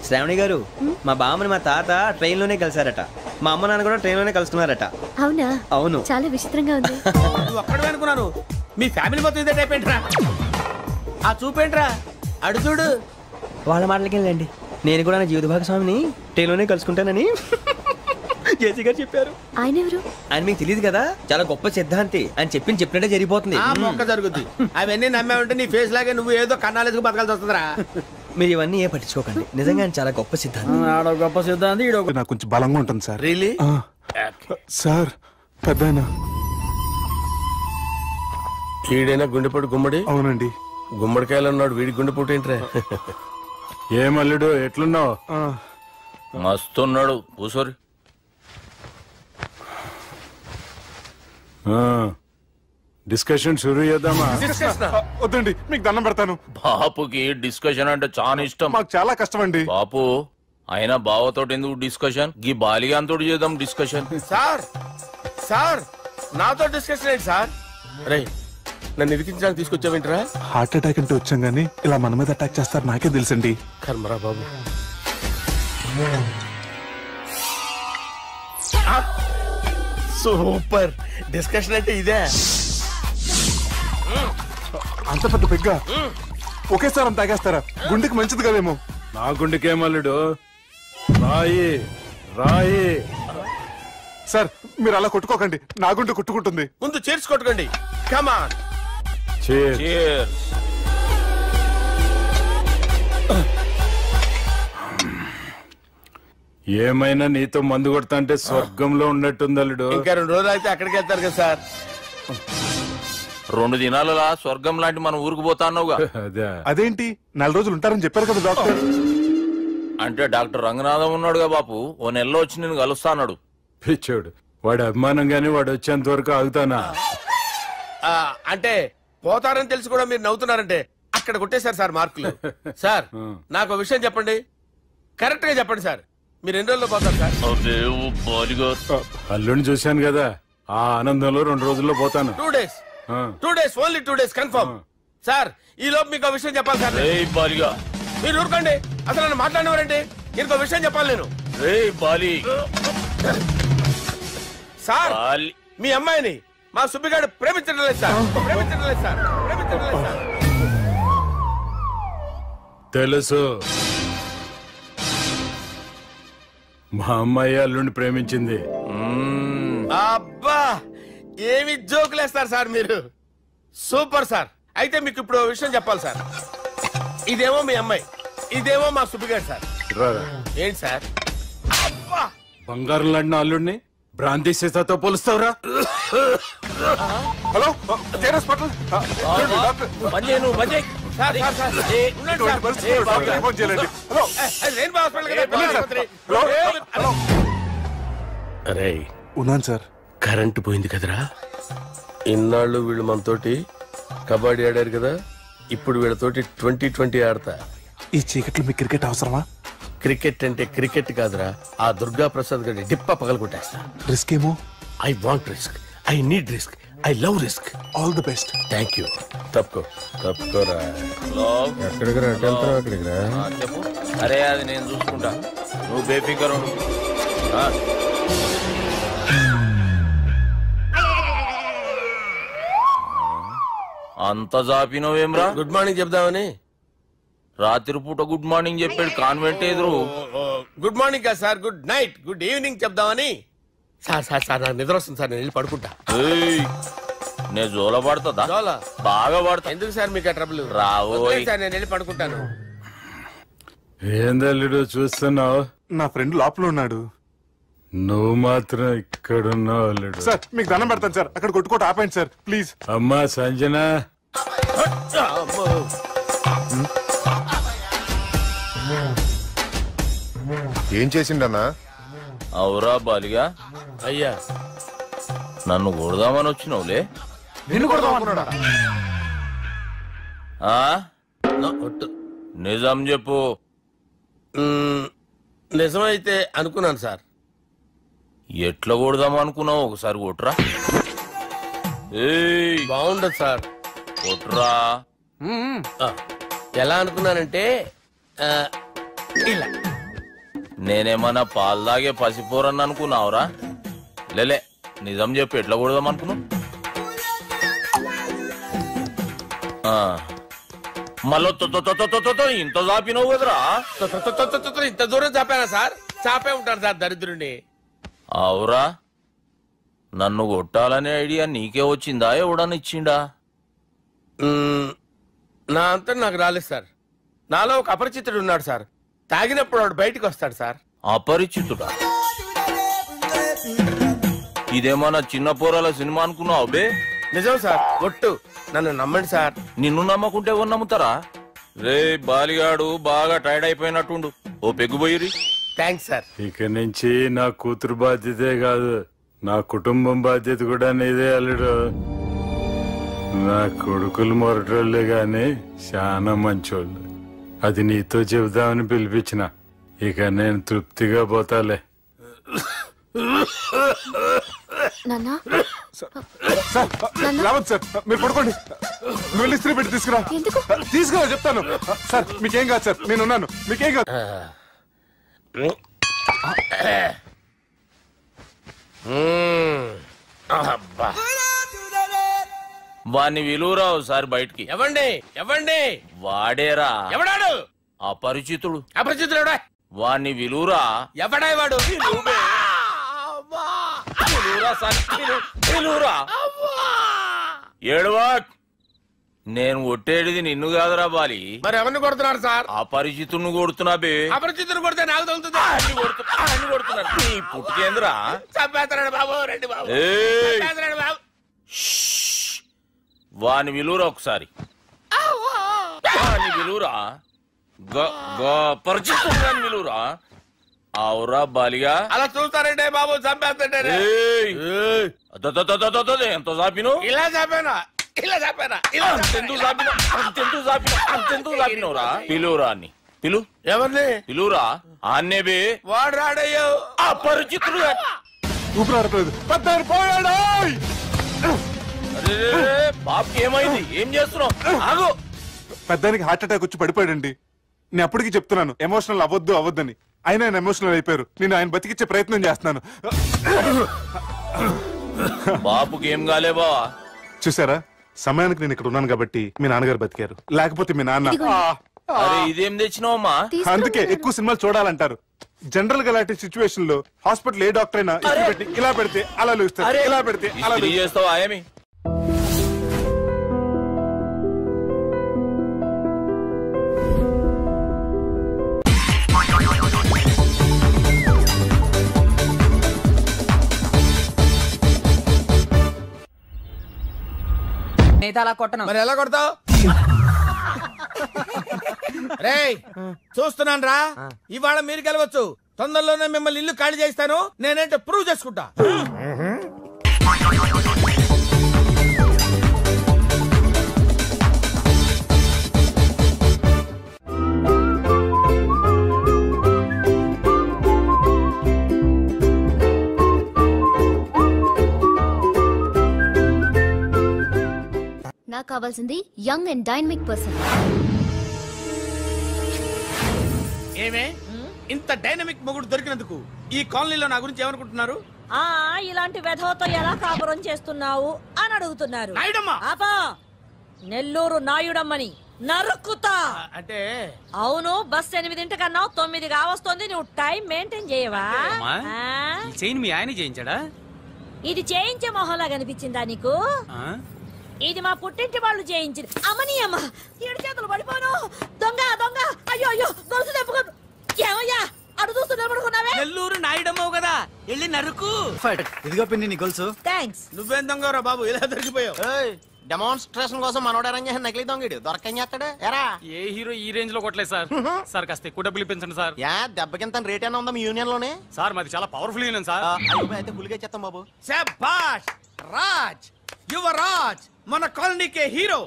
శ్రావణి గారు, మా బామ్మని మా తాత ట్రైన్ లోనే కలిసారట. మా అమ్మ నాన్న కూడా ట్రైన్ లోనే కలుసుకున్నారట. అవునా? అవును. చాలా విచిత్రంగా ఉంది. నువ్వు ఒక్కడే అనుకున్నాను, మీ ఫ్యామిలీ మొత్తం ఇదే టైప్ ఏంట్రా? ఆ చూపేంట్రా, అడు చూడు. వాళ్ళ మాటలకి వెళ్ళండి, నేను కూడా నా జీవిత భాగస్వామిని ట్రైన్ లోనే కలుసుకుంటానని జేసీ గారు చెప్పారు. ఆయన ఎవరు? ఆయన మీకు తెలియదు కదా, చాలా గొప్ప సిద్ధాంతి అని చెప్పినట్టే జరిగిపోతుంది. మొక్క జరుగుద్ది. అవన్నీ నమ్మే ఉంటే నీ ఫేస్ లాగే నువ్వు ఏదో కన్నాలేసుకు బతకాల్సి వస్తుందిరా. మీరు ఇవన్నీ ఏ పట్టించుకోకండి, నిజంగా ఆయన చాలా గొప్ప సిద్ధాంతి. గొప్ప సిద్ధాంతి. నాకు కొంచెం బలంగా ఉంటుంది సార్. రియలీ? సార్ పెద్దయినా ఈడైనా గుండెపోటు గుమ్మడి? అవునండి. గుమ్మడికాయలు అన్నాడు, వీడి గుండెపోటు ఏంట్రా? ఏమల్లుడు ఎట్లున్నావు? మస్తున్నాడు. కూసోరి. డిస్కషన్ షురూ చేద్దామా? వద్దండి, మీకు దండం పెడతాను. బాపుకి డిస్కషన్ అంటే చాలా ఇష్టం. మాకు చాలా కష్టం అండి. బాపు అయినా బావతోటి ఎందుకు డిస్కషన్? గీ బాలిగాంతోటి చేద్దాం డిస్కషన్. సార్ సార్ నాతో డిస్కషన్ ఏంటి సార్? రే నన్ను ఇరికించడానికి తీసుకొచ్చావేంట్రా? హార్ట్ అటాక్ అంటే వచ్చాం గానీ ఇలా మన మీద అటాక్ చేస్తారు నాకే తెలుసండి. కర్మరా బాబు. సూపర్ డిస్కషన్ అంటే ఇదే. అంత పెద్ద పెగ్గా ఒకేసారి అంత తాగేస్తారా? గుండెకి మంచిది కదేమో. నా గుండెకేమల్లుడు రాయి రాయి. సార్ మీరు అలా కొట్టుకోకండి, నా గుండె కొట్టుకుంటుంది. ముందు చేర్చి కొట్టుకోండి. కమాన్. ఏమైనా నీతో మందు కొడతా అంటే స్వర్గంలో ఉన్నట్టుంది అల్లుడు. ఇంకా 2 రోజులు అయితే అక్కడికి వెళ్తారు కదా సార్. 2 దినాలలా స్వర్గం లాంటి మన ఊరికి పోతాన్నావుగా. అదేంటి 4 రోజులు ఉంటారని చెప్పారు కదా డాక్టర్. అంటే డాక్టర్ రంగనాథం ఉన్నాడుగా బాపు, ఓ నెలలో వచ్చి నేను కలుస్తాన్నాడు. పిచ్చోడు, వాడి అభిమానంగానే వాడు వచ్చేంత వరకు ఆగుతానా? అంటే పోతారని తెలిసి కూడా మీరు నవ్వుతున్నారంటే అక్కడ కొట్టేశారు సార్ మార్కులు. సార్ నాకు విషయం చెప్పండి, కరెక్ట్ గా చెప్పండి సార్. మీరు ఎన్ని రోజుల్లో పోతారు సార్? అల్లుడిని చూశాను కదా, ఆ ఆనందంలో 2 రోజుల్లో పోతాను. 2 days. 2 days, only 2 days confirm. Sir ఈ లోపు మీకు విషయం చెప్పాలి సార్. మీరు ఊరుకోండి, అసలు నన్ను మాట్లాడినవారండి. ఇంకో విషయం చెప్పాలి నేను. సార్ మీ అమ్మాయిని మా సుబ్బిగాడు ప్రేమించడం లేదు సార్. ప్రేమించడం లేదు సార్. ప్రేమించడం లేదు సార్. తెలుసు, మా అమ్మాయి అల్లుడిని ప్రేమించింది. అబ్బా ఏమి జోకులేస్తారు సార్ మీరు. Super sir. అయితే మీకు ఇప్పుడు విషయం చెప్పాలి సార్. ఇదేమో మీ అమ్మాయి, ఇదేమో మా సుబ్బిగాడు సార్. ఏంటి సార్? అబ్బా బంగారం లాంటి అల్లుడిని భ్రాంతి సీతాతో పోలుస్తావురా? హలో అరే ఉన్నాను సార్. కరెంటు పోయింది కదరా. ఇన్నాళ్ళు వీళ్ళు మనతోటి కబడ్డీ ఆడారు కదా, ఇప్పుడు వీళ్ళతోటి 2020 ఆడతా. ఈ చీకట్లో మీకు క్రికెట్ అవసరమా? క్రికెట్ అంటే క్రికెట్ కాదురా, ఆ దుర్గా ప్రసాద్ గారి డిప్ప పగలగొట్టేస్తా. రిస్క్ ఏమో. I want risk, I need risk, I love risk. All the best. Thank you. తప్పుకోరా. ఎక్కడికి రా? అక్కడికి రా. చెప్పు. అరే అది నేను చూసుకుంటా, నువ్వు బేఫికర్ ఉండు. అంత జాపినవేమ్రా? గుడ్ మార్నింగ్ చెప్దామని. రాత్రి పూట గుడ్ మార్నింగ్ చెప్పాడు కాన్వెంట్ ఎదురు. గుడ్ మార్నింగ్ కదా sir, good night, good evening చెప్దామని. సార్ సార్ సార్ నాకు నిద్ర వస్తుంది సార్, నేను వెళ్ళి పడుకుంటా. నేను జోల పడుతుందా? జోలా బాగా పడతా. ఎందుకు సార్ మీకు ఆ ట్రబుల్? రావోయ్ సార్, నేను వెళ్ళి పడుకుంటాను. ఏందల్లుడు చూస్తున్నావు? నా ఫ్రెండ్ లోపల ఉన్నాడు, నువ్వు మాత్రం ఇక్కడున్నావు అల్లుడు. సార్ మీకు దండం పెడతాను సార్, అక్కడ కొట్టుకోట ఆపండి సార్ ప్లీజ్. అమ్మా సంజన, ఏం చేసిండన్నా? అవురా బాలిగా అయ్యా నన్ను కొడదామని వచ్చినావులే. నిన్ను కొడదామన్నాడా? నిజం చెప్పు. నిజమైతే అనుకున్నాను సార్. ఎట్లా కొడదాం అనుకున్నావు? ఒకసారి కొట్రా. బాగుండదు సార్. కొట్రా. ఎలా అనుకున్నానంటే ఇలా. నేనేమన్నా పాలు తాగే పసిపోరని అనుకున్నావురా? లేలే, నిజం చెప్పు, ఎట్లా కొడదాం అనుకున్నావు? మళ్ళీ ఇంత చాపినావు కదరా? ఇంత దూరం చాపానా సార్? చాపే ఉంటాను సార్ దరిద్రుడిని. అవురా, నన్ను కొట్టాలనే ఐడియా నీకే వచ్చిందా? ఎవడని ఇచ్చిండా? నా అంతా నాకు రాలేదు సార్. నాలో ఒక అపరిచితుడు ఉన్నాడు సార్. తాగినప్పుడు వాడు బయటకు వస్తాడు సార్. అపరిచితుడా? ఇదేమన్నా చిన్న పోరాల సినిమా అనుకున్నావు బే? నిజం సార్, ఒట్టు, నన్ను నమ్మండి సార్. నిన్ను నమ్మకుంటే ఎవరు నమ్ముతారా? రే బాలిగాడు బాగా టైర్డ్ అయిపోయినట్టుండు, ఓ పెగ్గుబోయిరి. Thanks sir. ఇక నుంచి నా కూతురు బాధ్యతే కాదు, నా కుటుంబం బాధ్యత కూడా నీదే అల్లుడు. నా కొడుకులు మొరటోళ్ళే గాని చాలా మంచోళ్ళు. అది నీతో చెబుదామని పిలిపించిన. ఇక నేను తృప్తిగా పోతాలే. రావద్దు సార్, మీరు పడుకోండి. నువ్వు వెళ్ళి ఇస్త్రీ పెట్టి తీసుకురా. తీసుకురా చెప్తాను. సార్ మీకేం కాదు సార్, నేను ఉన్నాను, మీకేం కాదు. వాణ్ణి విలువరావు సార్ బయటికి. ఎవండి ఎవండి? వాడేరా. ఎవడాడు? అపరిచితుడు. అపరిచితుడు వాణ్ణి విలువరా. ఎవడాయి వాడు? ఏడవా. నేను కొట్టేది నిన్ను కాదురా బాలి. మరి ఎవరిని కొడుతున్నారు సార్? అపరిచితుడిని కొడుతున్నా బే. అపరిచితుడు కొడితే నాకు తగులుతుందా? అన్ని కొడుతున్నారు. నీ పుట్టుకేంద్రా? చంపేస్తాడు బాబు, రండి బాబు. బాబు. వాని విలువరా ఒకసారి. వాని విలువరా. పరిచితుడు విలువరా. అవురా బాలిగా. అలా చూస్తారంటే బాబు, చంపేస్తాడే. ఎంత చాపిను? ఇలా చాపానా? ఇలా చాపానా? అంతెందుకు చాపినవురా? పిలువురా అని. పిలు. ఎవరిని పిలువురా. ఆన్నే బే. వాడు రాడయ్యో. అపరిచితుడు. ఊపిరాడట్లేదు. పెద్దాయన పోయాడు. బాబుకి ఏమైంది? ఏం చేస్తున్నావు? ఆగు. పెద్దానికి హార్ట్ అటాక్ వచ్చి పడిపోయాడండి. నేను అప్పటికి చెప్తున్నాను ఎమోషనల్ అవ్వద్దని. ఆయన ఎమోషనల్ అయిపోయారు. నేను ఆయన బతికిచ్చే ప్రయత్నం చేస్తున్నాను. బాబుకి ఏం కాలే బావా? చూసారా, సమయానికి నేను ఇక్కడ ఉన్నాను కాబట్టి మీ నాన్నగారు బతికారు. లేకపోతే మీ నాన్న. ఇదేం తెచ్చినావమ్మా? అందుకే ఎక్కువ సినిమాలు చూడాలంటారు. జనరల్ గా అలాంటి సిచ్యువేషన్ లో హాస్పిటల్ ఏ డాక్టర్ అయినా ఇలా పెడితే అలా లూస్తారు, ఇలా పెడితే అలా చేస్తావా? ఏమి అలా కొట్టను. మరి ఎలా కొడతావు? రేయ్ చూస్తున్నాను రా, ఇవాళ మీరు గెలవచ్చు. తొందరలోనే మిమ్మల్ని ఇల్లు ఖాళీ చేస్తాను. నేనేంటో ప్రూవ్ చేసుకుంటా. నాకు కావాల్సింది యంగ్ అండ్ డైనమిక్ పర్సన్. ఏమే ఇంత డైనమిక్ మొగుడు దొరికినందుకు ఈ కాలనీలో నా గురించి ఏమనుకుంటున్నారు? ఇలాంటి వెధవతో ఎలా కాపురం చేస్తున్నావు అని అడుగుతున్నారు. ఆపా, నెల్లూరు నాయుడమ్మని నరుక్కుతా. అంటే అవును, బస్ 8:00 9 కావస్తుంది. నువ్వు టైం మెయింటైన్ చేయవా? చైన్ మీ ఆయన చేయించాడా? ఇది చేయించే మొహంలా కనిపించిందా నీకు? ఇది మా పుట్టింటి వాళ్ళు చేయించింది. అమ్మని అమ్మ, 7 చేతులు పడిపోను. దొంగ దొంగ, అయ్యో అయ్యో, గొలుసు తెప్పుకో. ఏమయ్యా అడు చూస్తూ నిలబడుకున్నావే? నెల్లూరు నాయుడమ్మవు కదా, వెళ్ళి నరుకు. ఇదిగో పిన్ని నీ గొలుసు. థ్యాంక్స్. నువ్వేం దొంగరా బాబు ఇలా దొరికిపోయావు? డెమాన్స్ట్రేషన్ కోసం మనోడు అరేంజ్ చేసిన నకిలీ దొంగడు దొరకని చేస్తాడు ఎరా. ఏ హీరో ఈ రేంజ్ లో కొట్టలేదు సార్. సార్ కాస్త ఎక్కువ డబ్బులు ఇప్పించండి సార్. యా దెబ్బకింత రేట్ అయినా ఉందా మీ యూనియన్ లోనే? సార్ మాది చాలా పవర్ఫుల్ యూనియన్ సార్. అయితే ఫుల్గా చేస్తాం బాబు. శభాష్ రాజ్, యువరాజ్ మన కాలనీకే హీరో.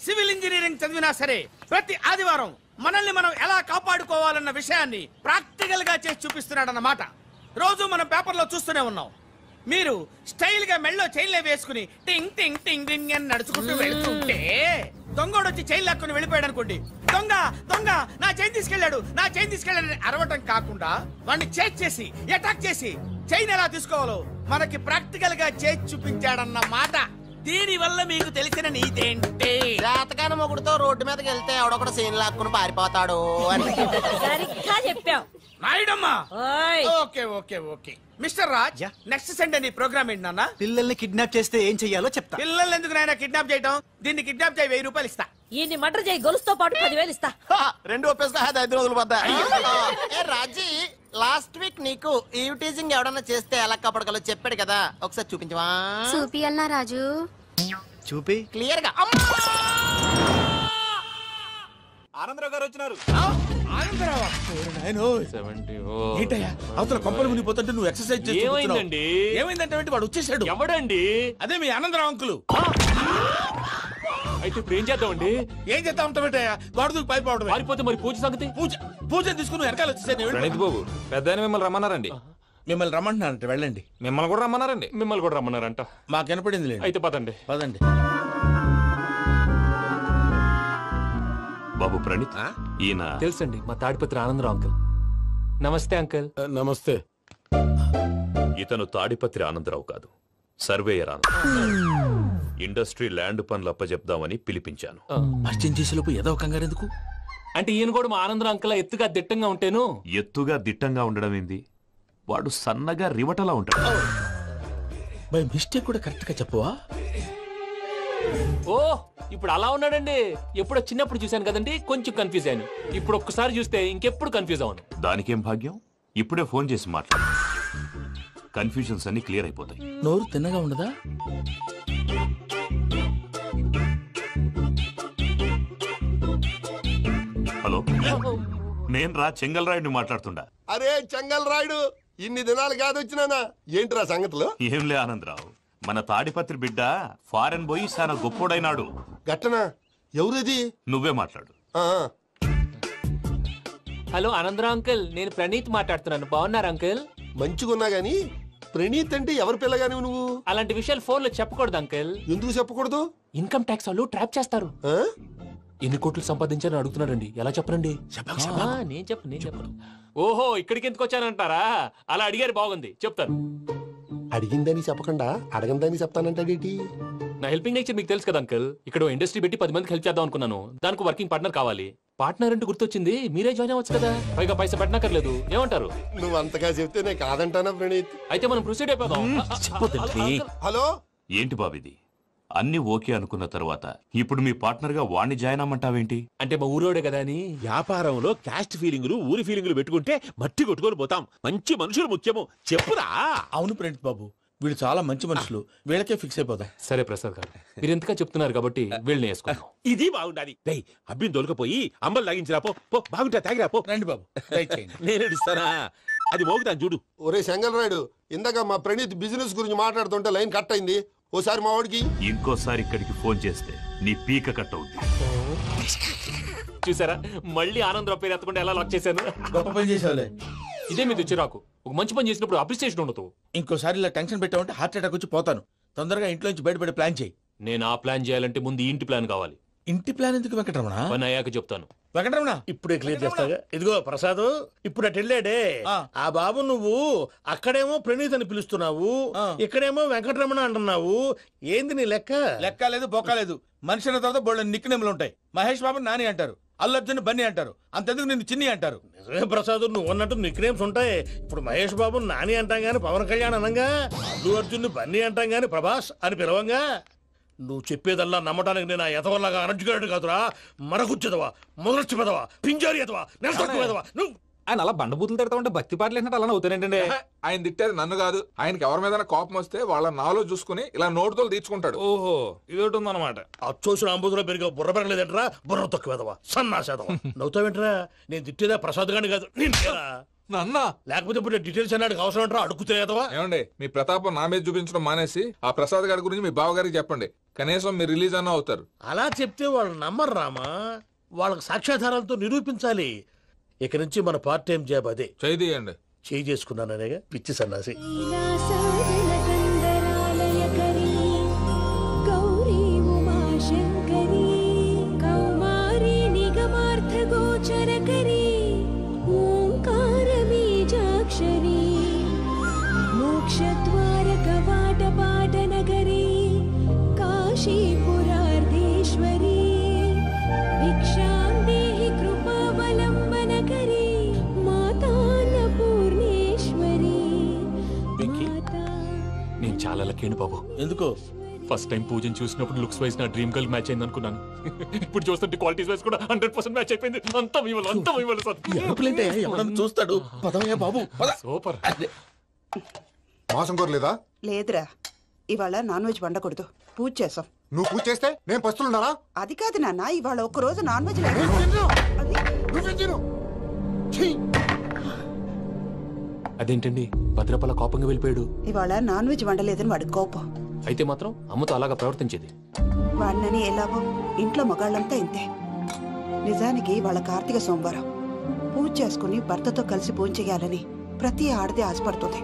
సివిల్ ఇంజనీరింగ్ చదివినా సరే ప్రతి ఆదివారం మనల్ని మనం ఎలా కాపాడుకోవాలన్న విషయాన్ని ప్రాక్టికల్ గా చేసి చూపిస్తున్నాడన్నమాట. రోజు మనం పేపర్లో చూస్తూనే ఉన్నాం. మీరు స్టైల్ గా మెళ్ళో చైన్లే వేసుకుని టింగ్ టింగ్ టింగ్ టింగ్ అని నడుచుకుంటూ వెళ్తుంటే దొంగోడు వచ్చి చైన్ లాక్కుని వెళ్ళిపోయాడు అనుకోండి. దొంగ దొంగ నా చైన్ తీసుకెళ్లాడు, నా చైన్ తీసుకెళ్లాడని అరవటం కాకుండా వాడిని చేజ్ చేసి అటాక్ చేసి చైన్ ఎలా తీసుకోవాలో మనకి ప్రాక్టికల్ గా చేసి చూపించాడన్న మాట. దీని వల్ల మీకు తెలిసిన నీతేంటి? జాతకాన మొగుడుతో రోడ్డు మీదకి వెళ్తే ఎవడొకడు సీన్ లాక్కుని పారిపోతాడు అని. సరిగ్గా చెప్పావు నాయుడమ్మా. Okay okay okay mister Raj, next Sunday నీ ప్రోగ్రామ్ ఏంటి నాన్న? పిల్లల్ని కిడ్నాప్ చేస్తే ఏం చెయ్యాలో చెప్తా. పిల్లల్ని ఎందుకు నాయన కిడ్నాప్ చేయటం? దీన్ని కిడ్నాప్ చేయి 1000 రూపాయలు ఇస్తా. ఈ మటర్ చేయి గొలుసుతో పాటు 10,000 ఇస్తా. రెండు ఒప్పేసుకో 5 రోజులు పడ్డా. రాజీ లాస్ట్ వీక్ నీకు ఈవ్ టీజింగ్ ఎవడన్నా చేస్తే ఎలా కాపాడగలో చెప్పాడు కదా, ఒకసారి చూపించవా? చూపియల్నా రాజు? చూపి క్లియర్ గా. ఆనందరావు గారు వచ్చినారు. ఏంటయ్యా అవతల కొంపలు మునిగిపోతుంటే నువ్వు ఎక్సర్సైజ్ చేస్తూ ఏమైందండి? ఏమైందంటే వాడు వచ్చేసాడు. ఎవడండి? అదే మీ ఆనందరావు అంకులు. అయితే ఇప్పుడు ఏం చేద్దామండి? ఏం చేద్దాం ఉంటావేటయ్యా? వాడు దూకి పైపోవడం. పారిపోతే మరి పూజ సంగతి? పూజ తీసుకుని వెనకాల వచ్చేసాను. ప్రణీత్ బాబు పెద్ద మిమ్మల్ని రమ్మన్నారండి. మిమ్మల్ని రమ్మంటున్నారంట, వెళ్ళండి. మిమ్మల్ని కూడా రమ్మన్నారండి. మిమ్మల్ని కూడా రమ్మన్నారంట. మాకు వినపడింది. అయితే పదండి. పదండి. బాబు ప్రణీత్ ఈయన తెలుసండి, మా తాడిపత్రి ఆనందరావు అంకుల్. నమస్తే అంకుల్. నమస్తే. ఇతను తాడిపత్రి ఆనందరావు కాదు, సర్వేయర్ ఆనందరావు. ఇండస్ట్రీ ల్యాండ్ పనులు అప్పచెప్దామని పిలిపించాను. పరిచయం చేసేలోపు ఏదో కంగారు ఎందుకు? అంటే ఈయన కూడా మా ఆనందరావు అంకుల్ ఎత్తుగా దిట్టంగా ఉంటేను. ఎత్తుగా దిట్టంగా ఉండడం ఏంది, వాడు సన్నగా రివటలా ఉంటాడు. బై మిస్టేక్ కూడా కరెక్ట్ గా చెప్పవా? ఓ ఇప్పుడు అలా ఉన్నాడండి. ఎప్పుడో చిన్నప్పుడు చూశాను కదండి, కొంచెం కన్ఫ్యూజ్ అయ్యాను. ఇప్పుడు ఒక్కసారి చూస్తే ఇంకెప్పుడు కన్ఫ్యూజ్ అవ్వను. దానికేం భాగ్యం, ఇప్పుడే ఫోన్ చేసి మాట్లాడు. కన్ఫ్యూజన్స్ అన్ని క్లియర్ అయిపోతాయి. నోరు తిన్నగా ఉండదా? హలో, నేను రా చెంగల్ రాయుడిని మాట్లాడుతుండా. అరే చెంగల్ రాయుడు, ఇన్ని దినాలు కాదు వచ్చినానా? ఏంట్రా సంగతులు? ఏంలే ఆనందరావు, మన తాడిపత్రి బిడ్డ ఫారెన్ పోయి చాలా గొప్పోడైనాడు. గట్టనా? ఎవరిది? నువ్వే మాట్లాడు. హలో ఆనందరావు అంకుల్, నేను ప్రణీత్ మాట్లాడుతున్నాను. బాగున్నారు అంకుల్? మంచిగున్నా గాని ప్రణీత్ అంటే ఎవరి పిల్లగాని నువ్వు? అలాంటి విషయాలు ఫోన్ లో చెప్పకూడదు అంకుల్. ఎందుకు చెప్పకూడదు? ఇన్కమ్ ట్యాక్స్ వాళ్ళు ట్రాప్ చేస్తారు. ఎన్ని కోట్లు సంపాదించాలని అడుగుతున్నారండి, ఎలా చెప్పరండి? నేను చెప్పను. ఓహో ఇక్కడికి ఎందుకు వచ్చానంటారా? అలా అడిగారు, బాగుంది, చెప్తాను. అడిగిందని చెప్పకుండా అడగందని చెప్తానంటాడేటి? నా హెల్పింగ్ నేచర్ మీకు తెలుసు కదా అంకుల్. ఇక్కడ ఇండస్ట్రీ పెట్టి 10 మందికి హెల్ప్ చేద్దాం అనుకున్నాను. దానికి వర్కింగ్ పార్ట్నర్ కావాలి. పార్ట్నర్ అంటే గుర్తొచ్చింది, మీరే జాయిన్ అవ్వచ్చు కదా, పైగా పైసా పెట్టనక్కర్లేదు. ఏమంటారు? నువ్వు అంతగా చెప్తే నేను కాదంటానా ప్రణీత్? అయితే మనం ప్రొసీడ్ అయిపోదాం. హలో, ఏంటి బాబిది? అన్ని ఓకే అనుకున్న తర్వాత ఇప్పుడు మీ పార్ట్నర్ గా వాణ్ణి జాయిన్ అమ్మంటావేంటి? అంటే మా ఊరోడే కదా అని. వ్యాపారంలో క్యాస్ట్ ఫీలింగులు ఊరి ఫీలింగులు పెట్టుకుంటే మట్టి కొట్టుకొని పోతాం. మంచి మనుషులు ముఖ్యము, చెప్పురా. అవును ప్రణీత్ బాబు, వీళ్ళు చాలా మంచి మనుషులు, వీళ్ళకే ఫిక్స్ అయిపోతాం. సరే ప్రసాద్ గారు, మీరు ఎంతగా చెప్తున్నారు కాబట్టి వీళ్ళని వేసుకుంటాం. ఇది బాగుండాలి. అబ్బిని దొలకపోయి అంబలు లాగించిరా పో. బాగుంటా తాగిరా పో. రండి బాబు, నేను ఇస్తానా? అది మోగుతాను చూడు. ఒరే చెంగల్ రాయుడు, ఇందాక మా ప్రణీత్ బిజినెస్ గురించి మాట్లాడుతుంటే లైన్ కట్ అయింది. ఓసారి మా వాడికి ఇంకోసారి ఇక్కడికి ఫోన్ చేస్తే నీ పీక కట్ అవుతుంది. చూసారా, మళ్ళీ ఆనందరావు పేరు ఎత్తకుండా ఎలా లాక్ చేశాను. గొప్ప పని చేసేవాళ్ళే. ఇదే మీద చిరాకు. ఒక మంచి పని చేసినప్పుడు అప్రిసియేషన్ ఉండదు. ఇంకోసారి ఇలా టెన్షన్ పెట్టామంటే హార్ట్ అటాక్ వచ్చి పోతాను. తొందరగా ఇంట్లో నుంచి బయటపడే ప్లాన్ చేయి. నేను ఆ ప్లాన్ చేయాలంటే ముందు ఇంటి ప్లాన్ కావాలి. ఇంటి ప్లాన్ ఎందుకు వెంకటరమణ? పని అయ్యాక చెప్తాను. వెంకటరమణ ఇప్పుడే క్లియర్ చేస్తాగా. ఇదిగో ప్రసాద్, ఇప్పుడు అటు వెళ్ళాడే ఆ బాబు, నువ్వు అక్కడేమో ప్రణీత్ అని పిలుస్తున్నావు, ఇక్కడేమో వెంకటరమణ అంటున్నావు. ఏంది నీ లెక్క? లెక్క లేదు, బొక్క లేదు. మనిషి అన్న తర్వాత బోళ్ళ నిక్నెములు ఉంటాయి. మహేష్ బాబు నాని అంటారు, అల్లు అర్జున్ బన్నీ అంటారు, అంతెందుకు నిన్ను చిన్ని అంటారు. నిజమే ప్రసాద్, నువ్వు అన్నట్టు నిక్నేమ్స్ ఉంటాయి. ఇప్పుడు మహేష్ బాబు నాని అంటాం గాని పవన్ కళ్యాణ్ అనంగా, అల్లు అర్జున్ బన్నీ అంటాం గాని ప్రభాస్ అని పిలవంగా. నువ్వు చెప్పేదల్లా నమ్మటానికి నేను ఆ ఎతవల్లాగా అనర్జుకేటెడ్ కాదురా. మరగుచ్చదవా, మొదలచ్చి పెదవా, పింజారి ఎదవా, నెలసొక్కు పెదవా. నువ్వు ఆయన అలా బండబూతులు తిడతా ఉంటే భక్తి పాటలు ఏంటంటే అలా అవుతానంటే ఆయన తిట్టేది నన్ను కాదు, ఆయనకి ఎవరి మీద కోపం వస్తే వాళ్ళ నాలో చూసుకుని ఇలా నోటుతో తీర్చుకుంటాడు. ఓహో ఇదొకటి ఉందన్నమాట. అచ్చోసిన అంబుధులో పెరిగే బుర్ర పెరగలేదంటరా, బుర్ర తక్కువేదవా సన్నాసేదవా. నవ్వుతావేంట్రా? నేను తిట్టేదా ప్రసాద్ గాని కాదు నన్న. లేకపోతే ఇప్పుడు డీటెయిల్స్ అన్నాడు అవసరం అంటారా? అడుగుతాయేదవా? ఏమండి మీ ప్రతాపం నా మీద చూపించడం మానేసి ఆ ప్రసాద్ గారి గురించి మీ బావగారికి చెప్పండి. కనీసం మీరు రిలీజ్ అన్న అవుతారు. అలా చెప్తే వాళ్ళు నమ్మరు రామా, వాళ్ళకి సాక్ష్యాధారాలతో నిరూపించాలి. ఇక నుంచి మన పార్ట్ టైం జాబ్ అదే. చేయండి. చేయి చేసుకున్నాననేగా పిచ్చి సన్నాసి. నేను చాలా లక్కీ బాబు. ఎందుకో? ఫస్ట్ టైం పూజను చూసినప్పుడు లుక్స్ వైజ్ నా డ్రీమ్ గర్ల్ మ్యాచ్ అయింది అనుకున్నాను. ఇప్పుడు చూస్తుంటే క్వాలిటీస్ వైజ్ కూడా 100% మ్యాచ్ అయిపోయింది. అంతా ఎవడన్నా చూస్తాడు. పదవయ్యా బాబు. సూపర్. మాసం కోరలేదా? లేదురా, ఇవాళ నాన్ వెజ్ వండకూడదు, పూజ చేసాం. నువ్వు పూజ చేస్తే నేను పస్తులున్నారా? అది కాదు నాన్న, ఇవాళ ఒక్కరోజు నాన్ వెజ్ అదేంటండి భద్రపల కోపంగా వెళ్ళిపోయాడు? ఇవాళ నాన్ వెజ్ వండలేదని వాడి కోపం. అయితే మాత్రం అమ్మతో అలాగా ప్రవర్తించేది. వాడినని ఎలాగో ఇంట్లో మగాళ్ళంతా ఇంతే. నిజానికి వాళ్ళ కార్తీక సోమవారం పూజ చేసుకుని భర్తతో కలిసి పూజ చేయాలని ప్రతి ఆడది ఆశపడుతుంది.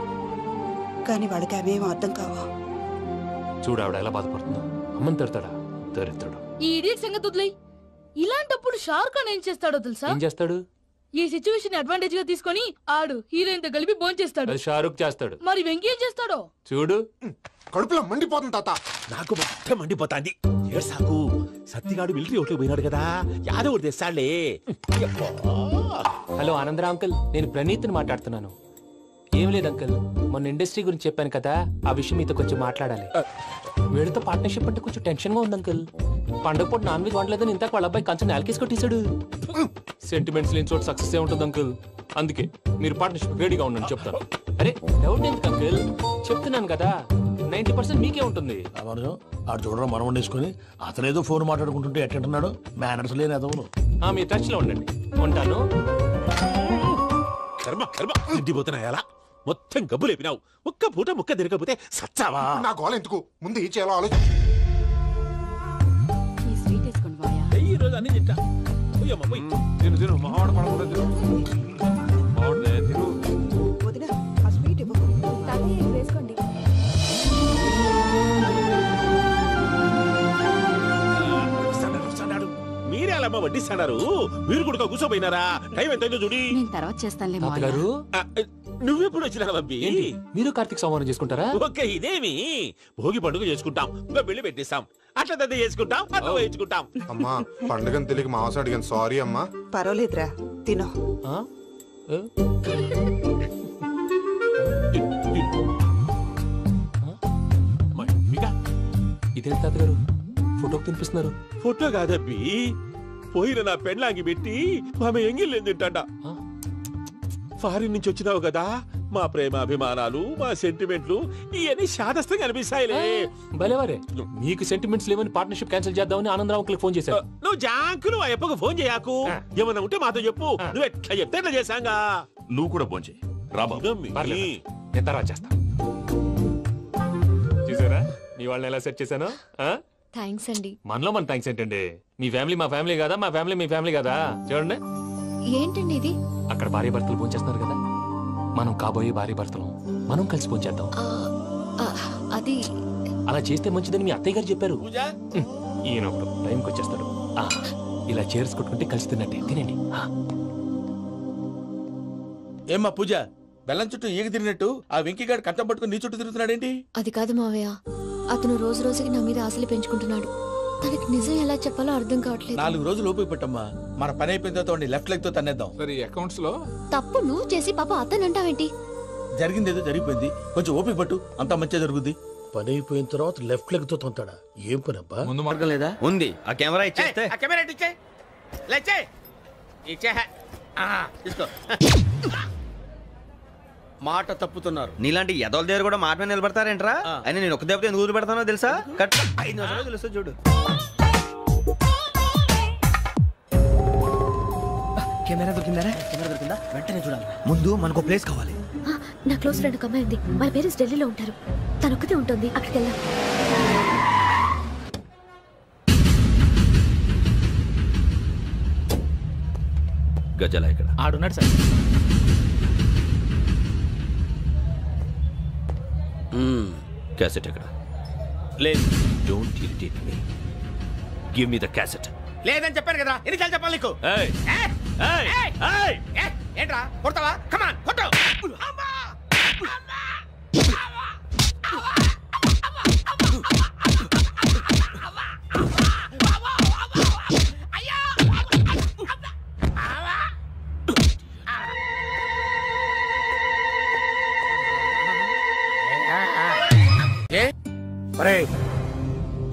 కానీ వాడికి అవేమో అర్థం కావు. చూడు ఆవిడ ఎలా బాధపడుతుందో. అమ్మని తిడతాడా? దరిద్రుడు. ఈ ఇడియట్ సంగతి వదిలేయ్. ఇలాంటప్పుడు షారుఖ్ ఖాన్ ఏం చేస్తాడో తెలుసా? ఏం చేస్తాడు? ఈ సిచ్యువేషన్ అడ్వాంటేజ్ గా తీసుకొని ఆడు హీరోయిన్ తో కలిపి బోన్ చేస్తాడు. అది షారుఖ్ చేస్తాడు. మరి వెంకీ ఏం చేస్తాడో చూడు. కడుపులో మండిపోతుంది తాత. నాకు మొత్తం మండిపోతాంది. ఏడ్సాకు, సత్తిగాడు మిలిటరీ ఓట్లు పోయినాడు కదా, యాదవ్ ఒకటి తెస్తాడులే. హలో ఆనందరా అంకుల్, నేను ప్రణీత్ని మాట్లాడుతున్నాను. ఏం లేదు అంకుల్, మొన్న ఇండస్ట్రీ గురించి చెప్పాను కదా, ఆ విషయం మీతో కొంచెం మాట్లాడాలి. వీడితో పార్ట్నర్షిప్ అంటే కొంచెం టెన్షన్ గా ఉంది అంకుల్. పండుగ పూట నాన్ వెజ్ వండలేదని ఇంతకు వాళ్ళ అబ్బాయి కంచెం నేలకేసి కొట్టేశాడు. సెంటిమెంట్స్ లేని చోట సక్సెస్ ఏ ఉంటుంది అంకుల్. అందుకే మీరు పార్ట్నర్షిప్ రెడీగా ఉండండి చెప్తాను. అరే డౌట్ ఎందుకు అంకుల్, చెప్తున్నాను కదా 90% మీకే ఉంటుంది. ఆడు చూడడం మనం వండేసుకుని అతనేదో ఫోన్ మాట్లాడుకుంటుంటే ఎట్టంటున్నాడు. మేనర్స్ లేని అదవును. మీరు టచ్ లో ఉండండి. ఉంటాను. కర్మ కర్మ తిండిపోతున్నాయలా మొత్తం గబ్బు లేపినావు. ఒక్క పూట ముక్క తిరగకపోతే సచ్చావా? నా గోల ఎందుకు, ముందు ఈ చేయాలో ఆలోచించు. ఈ రోజు అన్ని తింటా. తిను తిను మావాడు పడకుండా తిను. మావాడే తిను. వదినా ఆ స్వీట్ ఇవ్వు. వేసుకోండి. మీరే అలా వడ్డిస్తున్నారు. మీరు కూడా కూర్చోపోయినారా? టైం ఎంతైందో చూడి. నేను తర్వాత చేస్తానులే గారు. నువ్వెప్పుడు వచ్చినా బంబి? మీరు కార్తీక సంహారం చేసుకుంటారా? ఓకే, ఇదేమి భోగి పండుగ చేసుకుంటాం, ఇంకా పెళ్లి పెట్టేస్తాం, అట్లా దద్ద చేసుకుంటాం, అట్లా వేయించుకుంటాం. అమ్మా పండుగని తెలియక మాంసం అడిగాను, సారీ అమ్మా. పర్వాలేదురా, తినో. ఇదేంటి తాతగారు ఫోటోకి తినిపిస్తున్నారు? ఫోటో కాదబ్బి, పోయిన నా పెళ్ళాంగి పెట్టి ఆమె ఎంగిల్లేం తింటాడ. ఫారిన్ నుంచి వచ్చినావు కదా, మా ప్రేమ అభిమానాలు, మా సెంటిమెంట్లు ఇవన్నీ శాదస్తంగా అనిపిస్తాయిలే. భలేవారే, మీకు సెంటిమెంట్స్ లేవని పార్ట్నర్షిప్ క్యాన్సిల్ చేద్దామని ఆనందరావు అంకుల్ ఫోన్ చేశారు. నువ్వు జాంకులు ఆ అప్పకు ఫోన్ చేయకు. ఏమన్నా ఉంటే మాతో చెప్పు. నువ్వు ఎట్లా చెప్తే ఎట్లా చేశాంగా. నువ్వు కూడా ఫోన్ చేయి. నేను తర్వాత చేస్తా. చూసారా మీ వాళ్ళని ఎలా సెట్ చేశాను? థ్యాంక్స్ అండి. మనలో మన థ్యాంక్స్ ఏంటండి? మీ ఫ్యామిలీ మా ఫ్యామిలీ కదా, మా ఫ్యామిలీ మీ ఫ్యామిలీ కదా. చూడండి ఏంటండి ఇది? అక్కడ భార్య భర్తలు ఫోన్ చేస్తున్నారు కదా, మనం కాబోయే భార్య భర్తలు మనం కలిసి ఫోన్ చేద్దాం. అది అలా చేస్తే మంచిదని మీ అత్తయ్య గారు చెప్పారు. ఈయన ఒకడు టైంకి వచ్చేస్తాడు. ఇలా చేర్స్ కొట్టుకుంటే కలిసి తిన్నట్టే. తినండి. ఏమ్మా పూజ, బెల్లం చుట్టూ ఈగ తిరిగినట్టు ఆ వెంకీగాడు కంటం పట్టుకుని నీ చుట్టూ తిరుగుతున్నాడేంటి? అది కాదు మావయ్య, అతను రోజు రోజుకి నా మీద ఆశలు పెంచుకుంటున్నాడు. తనకి నిజం ఎలా చెప్పాలో అర్థం కావట్లేదు. 4 రోజులు ఓపిక పట్టమ్మా, మన పని అయిపోయిన తర్వాత లెఫ్ట్ లెగ్ తో తన్నేద్దాం. సరే అకౌంట్స్ లో తప్పు నువ్వు చేసి పాప అతను అంటావేంటి? జరిగిందేదో జరిగిపోయింది, కొంచెం ఓపిక పట్టు, అంతా మంచిగా జరుగుద్ది. పని అయిపోయిన తర్వాత లెఫ్ట్ లెగ్ తో తొంతాడా? ఏం పని అబ్బా? ముందు మార్గం లేదా? ఉంది. ఆ కెమెరా ఇచ్చేస్తే ఆ కెమెరా ఇచ్చే లేచే ఇచ్చే తీసుకో. మాట తప్పుతున్నారు. నీలాంటి ఎదల దగ్గర కూడా మాట మీద నిలబడతారేంట్రా? అయినా నేను ఒక దెబ్బతో ఎందుకు పెడతానో తెలుసా? కట్ 5 నిమిషాలు తెలుసు చూడు. కెమెరా దొరికిందా? వెంటనే చూడాలి. ముందు మనకు ప్లేస్ కావాలి. నా క్లోజ్ ఫ్రెండ్ ఒక అమ్మాయి ఉంది. వాళ్ళ పేరెంట్స్ ఢిల్లీలో ఉంటారు. తను ఒక్కతే ఉంటుంది. అక్కడికి వెళ్దాం. గజల ఇక్కడ ఆడున్నాడు సార్. క్యాసెట్ ఎక్కడ? లేదు. Don't irritate me. Give me the cassette. లేదని చెప్పాను కదా, ఎన్నిసార్లు చెప్పాలి నీకు? ఏయ్ ఏంట్రా కొడతావా? కమాన్ కొట్టు.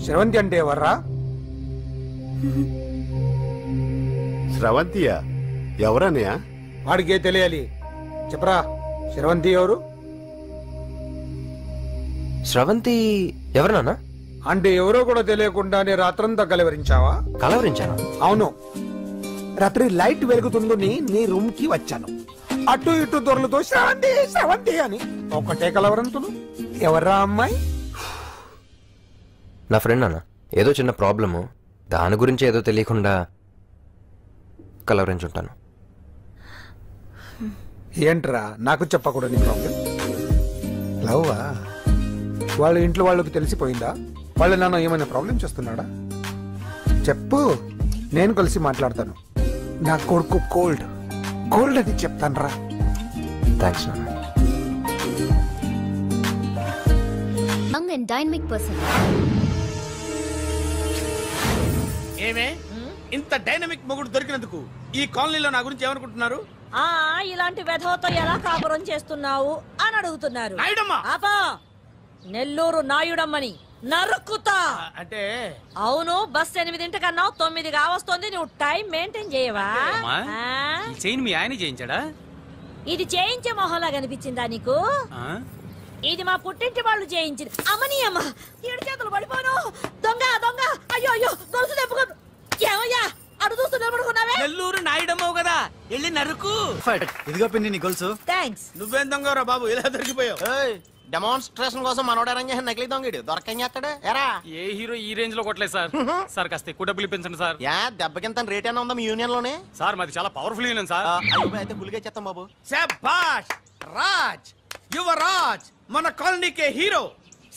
స్రవంతి అంటే ఎవర్రా? స్రవంతియా? ఎవరన్నయ్య? వాడికే తెలియాలి. చెప్పరా, స్రవంతి ఎవరు? స్రవంతి ఎవరు నాన్న? అంటే ఎవరో కూడా తెలియకుండానే రాత్రంతా కలవరించావా? కలవరించాను. అవును, రాత్రి లైట్ వెలుగుతుందని నీ రూమ్ కి వచ్చాను. అటు ఇటు దొరలతో స్రవంతి స్రవంతి అని ఒకటే కలవరంతులు. ఎవర్రా అమ్మాయి? నా ఫ్రెండ్ అన్న. ఏదో చిన్న ప్రాబ్లము, దాని గురించి ఏదో తెలియకుండా కలవరించుంటాను. ఏంట్రా నాకు చెప్పకూడదు ప్రాబ్లం? లవ్వా? వాళ్ళ ఇంట్లో వాళ్ళకి తెలిసిపోయిందా? వాళ్ళ నాన్న ఏమైనా ప్రాబ్లం చేస్తున్నాడా? చెప్పు, నేను కలిసి మాట్లాడతాను. నా కొడుకు కోల్డ్ అని చెప్తాను రా. థ్యాంక్స్ నాన్న. Young and dynamic person. ఏమే ఇంత డైనమిక్ మొగుడు దొరికినందుకు ఈ కాలనీలో నా గురించి ఏమనుకుంటున్నారు? ఇలాంటి వెధవతో ఎలా కాపురం చేస్తున్నావు అని అడుగుతున్నారు. ఆపా, నెల్లూరు నాయుడమ్మని నరుక్కుతా. అంటే అవును, బస్ 8:00 9 కావస్తుంది. నువ్వు టైం మెయింటైన్ చేయవా? మీ ఆయన చేయించాడా? ఇది చేయించే మొహంలా కనిపించిందా నీకు? ఇది మా పుట్టింటి వాళ్ళు చేయించింది. అమ్మని అమ్మ, 7 చేతులు పడిపోను. దొంగ దొంగ, అయ్యో అయ్యో, గొలుసు తెప్పుకో. ఏమయ్యా అడు చూస్తూ నిలబడుకున్నావే? నెల్లూరు నాయుడమ్మవు కదా, వెళ్ళి నరుకు. ఇదిగో పిన్ని నీ గొలుసు. థ్యాంక్స్. నువ్వేం దొంగరా బాబు, ఇలా దొరికిపోయావు? డెమాన్స్ట్రేషన్ కోసం మనోడు అరేంజ్ చేసిన నకిలీ దొంగడు దొరకం చేస్తాడు. ఎరా ఏ హీరో ఈ రేంజ్ లో కొట్టలేదు సార్. సార్ కాస్త ఎక్కువ డబ్బులు ఇప్పించండి సార్. దెబ్బకింత రేట్ అయినా ఉందా మీ యూనియన్ లోనే? సార్ మాది చాలా పవర్ఫుల్ యూనియన్ సార్. అయితే గులిగా చేస్తాం బాబు. శభాష్ రాజ్, యువరాజ్, మన కాలనీకే హీరో.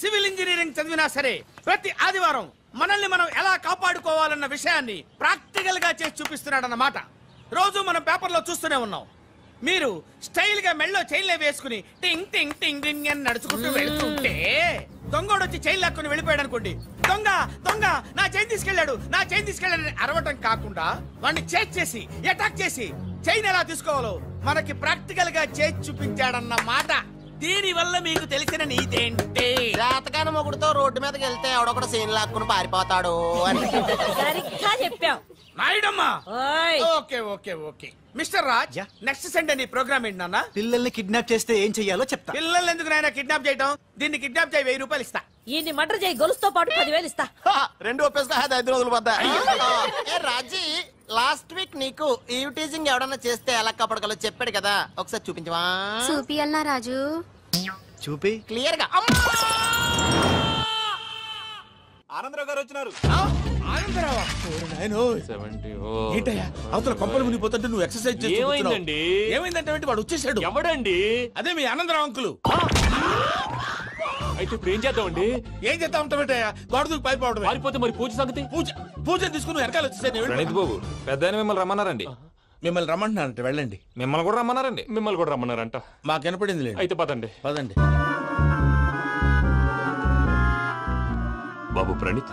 సివిల్ ఇంజనీరింగ్ చదివినా సరే ప్రతి ఆదివారం మనల్ని మనం ఎలా కాపాడుకోవాలన్న విషయాన్ని ప్రాక్టికల్ గా చేసి చూపిస్తున్నాడన్నమాట. రోజు మనం పేపర్లో చూస్తూనే ఉన్నాం. మీరు స్టైల్ గా మెళ్ళో చైన్లే వేసుకుని టింగ్ టింగ్ టింగ్ టింగ్ అని నడుచుకుంటూ వెళ్తుంటే దొంగోడు వచ్చి చైన్ లాక్కుని వెళ్ళిపోయాడు అనుకోండి. దొంగ దొంగ నా చైన్ తీసుకెళ్లాడు, నా చైన్ తీసుకెళ్లాడని అరవటం కాకుండా వాడిని చేజ్ చేసి అటాక్ చేసి చైన్ ఎలా తీసుకోవాలో మనకి ప్రాక్టికల్ గా చేసి చూపించాడన్న మాట. దీని వల్ల మీకు తెలిసిన నీతేంటి? జాతకాన మొగుడుతో రోడ్డు మీదకి వెళ్తే ఎవడొకడు సీన్ లాక్కుని పారిపోతాడు అని. సరిగ్గా చెప్పావు నాయుడమ్మా. Okay okay okay mister Raj, next Sunday నీ ప్రోగ్రామ్ ఏంటి నాన్న? పిల్లల్ని కిడ్నాప్ చేస్తే ఏం చెయ్యాలో చెప్తా. పిల్లల్ని ఎందుకు నాయన కిడ్నాప్ చేయటం? దీన్ని కిడ్నాప్ చేయి, 1000 రూపాయలు ఇస్తా. ఈ మటర్ చేయి, గొలుసుతో పాటు 10,000 ఇస్తా. 2 ఒప్పేసుకో, 5 రోజులు పడ్డా. రాజీ, లాస్ట్ వీక్ నీకు ఈవ్ టీజింగ్ ఎవడన్నా చేస్తే ఎలా కాపాడగలో చెప్పాడు కదా, ఒకసారి చూపించవా? చూపియల్నా రాజు? చూపి క్లియర్ గా. ఆనందరావు గారు వచ్చినారు. ఏంటయ్యా అవతల కొంపలు మునిగిపోతుంటే నువ్వు ఎక్సర్సైజ్ చేస్తూ ఏమైందండి? ఏమైందంటే వాడు వచ్చేసాడు. ఎవడండి? అదే మీ ఆనందరావు అంకులు. అయితే ఇప్పుడు ఏం చేద్దామండి? ఏం చేద్దాం ఉంటావేటయ్యా? గొడవకు పైపోవడం. పారిపోతే మరి పూజ సంగతి? పూజ తీసుకుని వెనకాల వచ్చేసాను. ప్రణీత్ బాబు, పెద్ద మిమ్మల్ని రమ్మన్నారండి. మిమ్మల్ని రమ్మంటున్నారంట, వెళ్ళండి. మిమ్మల్ని కూడా రమ్మన్నారండి. మిమ్మల్ని కూడా రమ్మన్నారంట. మాకు వినపడింది. అయితే పదండి. పదండి. బాబు ప్రణీత్,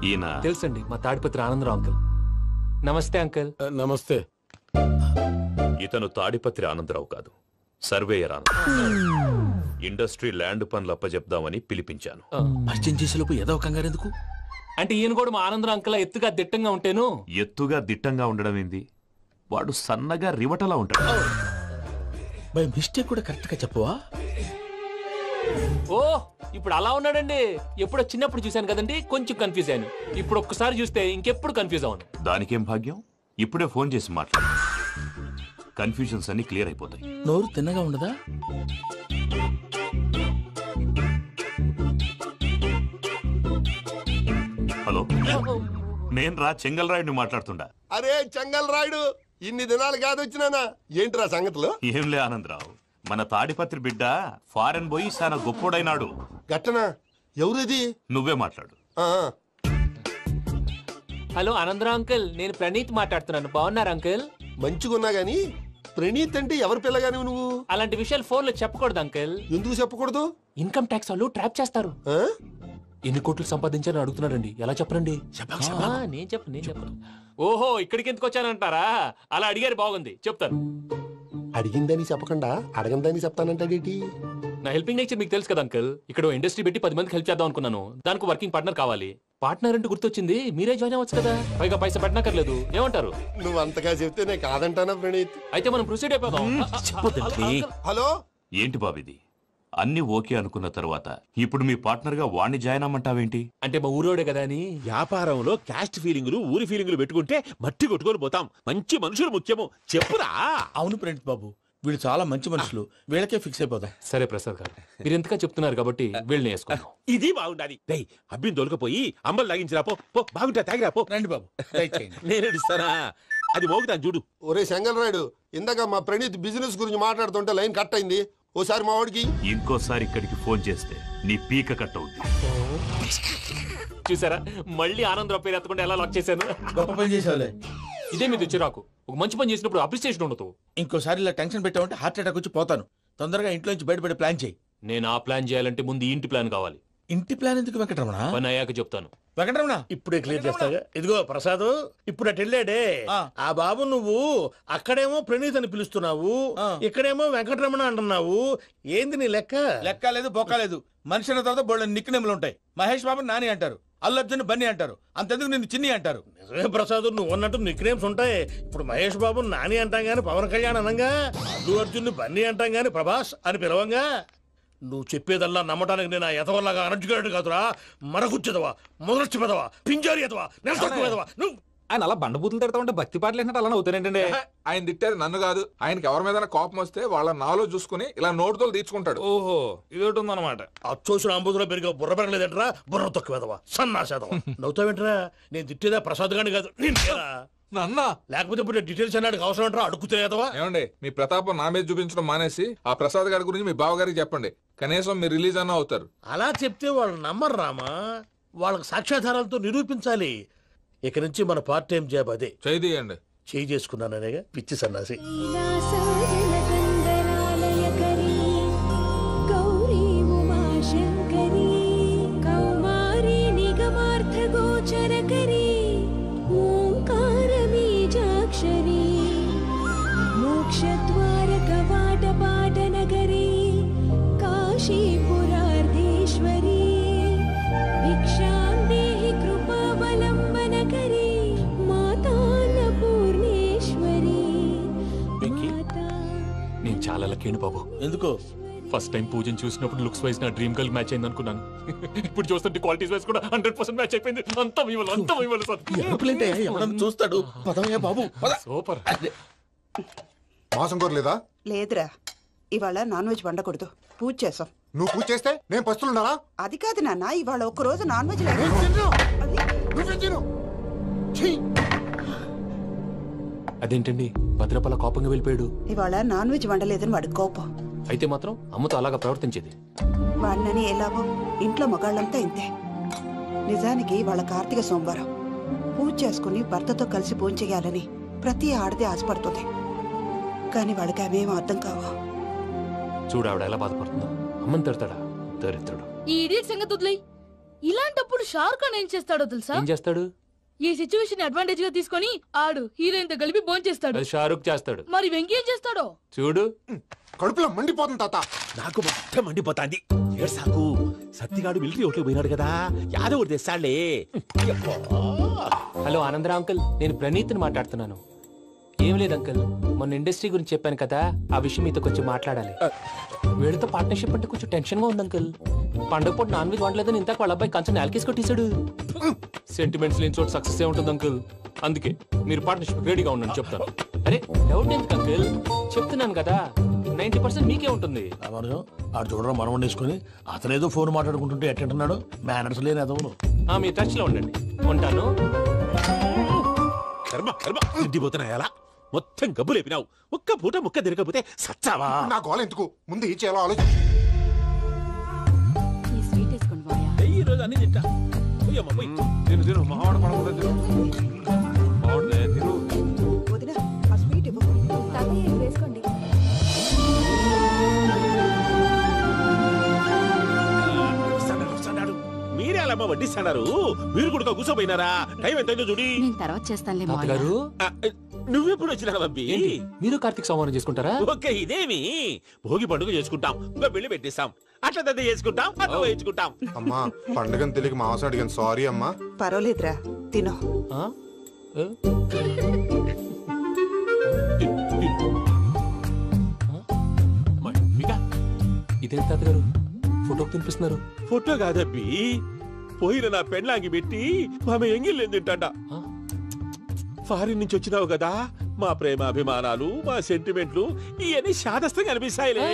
ఈయన తెలుసండి, మా తాడిపత్రి ఆనందరావు అంకుల్. నమస్తే అంకుల్. నమస్తే. ఇతను తాడిపత్రి ఆనందరావు కాదు, సర్వేయర్ ఆనందరావు. ఇండస్ట్రీ ల్యాండ్ పనులు అప్పచెప్దామని పిలిపించాను. పరిచయం చేసేలోపు ఏదో కంగారు ఎందుకు? అంటే ఈయన కూడా మా ఆనందరావు అంకుల్ ఎత్తుగా దిట్టంగా ఉంటేను. ఎత్తుగా దిట్టంగా ఉండడం ఏంది? వాడు సన్నగా రివటలా ఉంటాడు. బై మిస్టేక్ కూడా కరెక్ట్ గా చెప్పవా? ఓ ఇప్పుడు అలా ఉన్నాడండి. ఎప్పుడో చిన్నప్పుడు చూశాను కదండి, కొంచెం కన్ఫ్యూజ్ అయ్యాను. ఇప్పుడు ఒక్కసారి చూస్తే ఇంకెప్పుడు కన్ఫ్యూజ్ అవ్వను. దానికేం భాగ్యం, ఇప్పుడే ఫోన్ చేసి మాట్లాడు. కన్ఫ్యూజన్స్ అన్ని క్లియర్ అయిపోతాయి. నోరు తిన్నగా ఉండదా? హలో, నేను రా చెంగల్ రాయుడిని మాట్లాడుతుండా. అరే చెంగల్ రాయుడు, ఇన్ని దినాలు కాదు వచ్చినానా? ఏంట్రా సంగతులు? ఏంలే ఆనందరావు, మన తాడిపత్రి బిడ్డ ఫారెన్ పోయి చాలా గొప్పోడైనాడు. గట్టనా? ఎవరిది? నువ్వే మాట్లాడు. హలో ఆనందరావు అంకుల్, నేను ప్రణీత్ మాట్లాడుతున్నాను. బాగున్నారు అంకుల్? మంచిగున్నా గాని ప్రణీత్ అంటే ఎవరి పిల్లగాని నువ్వు? అలాంటి విషయాలు ఫోన్ లో చెప్పకూడదు అంకుల్. ఎందుకు చెప్పకూడదు? ఇన్కమ్ ట్యాక్స్ వాళ్ళు ట్రాప్ చేస్తారు. ఎన్ని కోట్లు సంపాదించాలని అడుగుతున్నారండి, ఎలా చెప్పరండి? నేను చెప్పను. ఓహో, ఇక్కడికి ఎందుకు వచ్చానంటారా? అలా అడిగారు, బాగుంది, చెప్తాను. అడిగిందని చెప్పకుండా అడగందని చెప్తానంటాడేటి? నా హెల్పింగ్ నేచర్ మీకు తెలుసు కదా అంకుల్. ఇక్కడ ఇండస్ట్రీ పెట్టి 10 మందికి హెల్ప్ చేద్దాం అనుకున్నాను. దానికి వర్కింగ్ పార్ట్నర్ కావాలి. పార్ట్నర్ అంటే గుర్తొచ్చింది, మీరే జాయిన్ అవ్వచ్చు కదా, పైగా పైసా పెట్టనక్కర్లేదు. ఏమంటారు? నువ్వు అంతగా చెప్తే నేను కాదంటానా ప్రణీత్? అయితే మనం ప్రొసీడ్ అయిపోదాం. హలో, ఏంటి బాబిది? అన్ని ఓకే అనుకున్న తర్వాత ఇప్పుడు మీ పార్ట్నర్ గా వాణ్ణి జాయిన్ అమ్మంటావేంటి? అంటే మా ఊరోడే కదా అని. వ్యాపారంలో క్యాస్ట్ ఫీలింగులు, ఊరి ఫీలింగులు పెట్టుకుంటే మట్టి కొట్టుకొని పోతాం. మంచి మనుషులు ముఖ్యము. చెప్పురా. అవును ప్రణీత్ బాబు, వీళ్ళు చాలా మంచి మనుషులు, వీళ్ళకే ఫిక్స్ అయిపోదాం. సరే ప్రసాద్ గారు, మీరు ఎంతగా చెప్తున్నారు కాబట్టి వీళ్ళని వేసుకుందాం. ఇది బాగుండాలి. అబ్బిని దొలకపోయి అంబలు లాగించిరా. పో, బాగుంటా, తాగిరా పో. రండి బాబు, నేను ఇస్తానా? అది మోగుతాను చూడు. ఒరే చెంగల్ రాయుడు, ఇందాక మా ప్రణీత్ బిజినెస్ గురించి మాట్లాడుతుంటే లైన్ కట్ అయింది. ఓసారి మా వాడికి ఇంకోసారి ఇక్కడికి ఫోన్ చేస్తే నీ పీక కట్ అవుతుంది. చూసారా, మళ్ళీ ఆనందరావు పేరు ఎత్తకుండా ఎలా లాక్ చేశాను. గొప్ప పని చేసేవాళ్ళే. ఇదే మీద చిరాకు. ఒక మంచి పని చేసినప్పుడు అప్రిసియేషన్ ఉండదు. ఇంకోసారి ఇలా టెన్షన్ పెట్టామంటే హార్ట్ అటాక్ వచ్చి పోతాను. తొందరగా ఇంట్లో నుంచి బయటపడే ప్లాన్ చేయి. నేను ఆ ప్లాన్ చేయాలంటే ముందు ఇంటి ప్లాన్ కావాలి. ఇంటి ప్లాన్ ఎందుకు వెంకటరమణ? పని అయ్యాక చెప్తాను. వెంకటరమణ ఇప్పుడే క్లియర్ చేస్తాగా. ఇదిగో ప్రసాద్, ఇప్పుడు అటు వెళ్ళాడే ఆ బాబు, నువ్వు అక్కడేమో ప్రణీత్ అని పిలుస్తున్నావు, ఇక్కడేమో వెంకటరమణ అంటున్నావు. ఏంది నీ లెక్క? లెక్క లేదు, బొక్క లేదు. మనిషి అన్న తర్వాత బోళ్ళ నిక్నెములు ఉంటాయి. మహేష్ బాబు నాని అంటారు, అల్లు అర్జున్ బన్నీ అంటారు, అంతెందుకు నిన్ను చిన్ని అంటారు. నిజమే ప్రసాద్, నువ్వు అన్నట్టు నిక్నేమ్స్ ఉంటాయి. ఇప్పుడు మహేష్ బాబు నాని అంటాం గాని పవన్ కళ్యాణ్ అనంగా, అల్లు అర్జున్ బన్నీ అంటాం గాని ప్రభాస్ అని పిలవంగా. నువ్వు చెప్పేదల్లా నమ్మటానికి నేను ఎతవల్లాగా అనర్జుకేటెడ్ కాదురా. మరగుచ్చదవా, మొదలచ్చి పెదవా, పింజారి ఎదవా, నెలసొక్కుదవా. నువ్వు ఆయన అలా బండబూతులు తిడతా ఉంటే భక్తి పాటలు ఏంటంటే అలా అవుతానంటే. ఆయన తిట్టేది నన్ను కాదు, ఆయనకి ఎవరి మీద కోపం వస్తే వాళ్ళ నాలో చూసుకుని ఇలా నోటుతో తీర్చుకుంటాడు. ఓహో, ఇదొకటి ఉందన్నమాట. అచ్చోసిన అంబుధులో పెరిగే బుర్ర పెరగలేదంటరా, బుర్ర తొక్కువేదవా, సన్నాసేదవా. నవ్వుతావేంటరా? నేను తిట్టేదా ప్రసాద్ గాని కాదు, నన్నా. లేకపోతే ఇప్పుడు డీటెయిల్స్ అన్నాడు అవసరం అంటారా? అడుగుతాయేదవా. ఏమండి, మీ ప్రతాపం నా మీద చూపించడం మానేసి ఆ ప్రసాద్ గారి గురించి మీ బావగారికి చెప్పండి. కనీసం మీరు రిలీజ్ అన్న అవుతారు. అలా చెప్తే వాళ్ళు నమ్మరు రామా. వాళ్ళకి సాక్ష్యాధారాలతో నిరూపించాలి. ఇక నుంచి మన పార్ట్ టైం జాబ్ అదే. చేయండి. చేయి చేసుకున్నాననేగా పిచ్చి సన్నాసి. చాలా లక్కీ బాబు. ఎందుకు? ఫస్ట్ టైం పూజను చూసినప్పుడు లుక్స్ వైజ్ నా డ్రీమ్ గర్ల్ మ్యాచ్ అయింది అనుకున్నాను. ఇప్పుడు చూస్తుంటే క్వాలిటీస్ వైజ్ కూడా 100% మ్యాచ్ అయిపోయింది. అంతా చూస్తాడు. బాబు సూపర్. మాసం కోరలేదా? లేదురా, ఇవాళ నాన్ వెజ్ వండకూడదు, పూజ చేసాం. నువ్వు పూజ చేస్తే నేను పస్తులున్నారా? అది కాదు నాన్న, ఇవాళ ఒక్కరోజు నాన్ వెజ్ లేదు. అదేంటండి భద్రపల కోపంగా వెళ్ళిపోయాడు? ఇవాళ నాన్ వెజ్ వండలేదని వాడి కోపం. అయితే మాత్రం అమ్మతో అలాగా ప్రవర్తించేది. వాడినని ఎలాగో ఇంట్లో మగాళ్ళంతా ఇంతే. నిజానికి వాళ్ళ కార్తీక సోమవారం పూజ చేసుకుని భర్తతో కలిసి పూజ చేయాలని ప్రతి ఆడది ఆశపడుతుంది. కానీ వాడికి అవేమో అర్థం కావు. చూడు ఆవిడ ఎలా బాధపడుతుందో. అమ్మని తిడతాడా దరిద్రుడు. ఈ ఇడియట్ సంగతి వదిలేయ్. ఇలాంటప్పుడు షారుఖ్ ఖాన్ ఏం చేస్తాడో తెలుసా? ఏం చేస్తాడు? ఈ సిచ్యువేషన్ అడ్వాంటేజ్ గా తీసుకొని ఆడు హీరోయిన్ తో కలిపి బోన్ చేస్తాడు. షారుఖ్ చేస్తాడు. మరి వెంకీ ఏం చేస్తాడో చూడు. కడుపులో మండిపోతుంది తాత. నాకు మొత్తం మండిపోతాంది. సాకు సత్తిగాడు మిలిటరీ ఓట్లు పోయినాడు కదా, యాదవ్ ఒకటి తెస్తాడులే. హలో ఆనందరావు అంకుల్, నేను ప్రణీత్ని మాట్లాడుతున్నాను. ఏం లేదు అంకుల్ మొన్న ఇండస్ట్రీ గురించి చెప్పాను కదా ఆ విషయం మీతో కొంచెం మాట్లాడాలి వీళ్ళతో పార్ట్నర్షిప్ అంటే కొంచెం టెన్షన్ గా ఉంది అంకుల్ పండుగ పూట నాన్ వెజ్ వండలేదని ఇంతకు వాళ్ళ అబ్బాయి కంచెం నేలకేసి కొట్టేశాడు సెంటిమెంట్స్ లేని చోట సక్సెస్ ఏ ఉంటుంది అంకుల్ అందుకే మీరు పార్ట్నర్షిప్ రెడీగా ఉండండి చెప్తాను అరే డౌట్ ఎందుకు అంకుల్ చెప్తున్నాను కదా 90% మీకే ఉంటుంది ఆడు చూడడం మనం వండేసుకుని అతనేదో ఫోన్ మాట్లాడుకుంటుంటే ఎట్టంటున్నాడు మేనర్స్ లేని అదవును మీ టచ్ లో ఉండండి ఉంటాను కర్మ కర్మ తిండిపోతున్నాయలా మొత్తం గబ్బు లేపినావు ఒక్క పూట ముక్క తిరగకపోతే సచ్చావా నా గోల ఎందుకు ముందు ఏం చేయాలో ఆలోచించు. ఈ రోజు అన్ని తింటా తిను మావాడు పడకుండా తిను వదినా ఆ స్వీట్ ఇవ్వు. వేసుకోండి. మీరే అలా వడ్డిస్తున్నారు మీరు కూడా కూర్చోపోయినారా టైం ఎంతైందో చూడి నేను తర్వాత చేస్తానులే గారు నువ్వెప్పుడు వచ్చినా బంబి మీరు కార్తీక్ సంహారం చేసుకుంటారా ఓకే ఇదేమి భోగి పండుగ చేసుకుంటాం ఇంకా పెళ్లి పెట్టేస్తాం అట్లా దద్ద చేసుకుంటాం అట్లా వేయించుకుంటాం అమ్మా పండుగని తెలియక మాంసం అడిగాను సారీ అమ్మా. పర్వాలేదురా తినో. ఇదేంటి తాతగారు ఫోటోకి తినిపిస్తున్నారు ఫోటో కాదబ్బి పోయిన నా పెళ్ళాంగి పెట్టి ఆమె ఎంగిల్లేం తింటాడ ఫారిన్ నుంచి వచ్చినావు కదా మా ప్రేమ అభిమానాలు మా సెంటిమెంట్లు ఇవన్నీ శాదస్తంగా అనిపిస్తాయిలే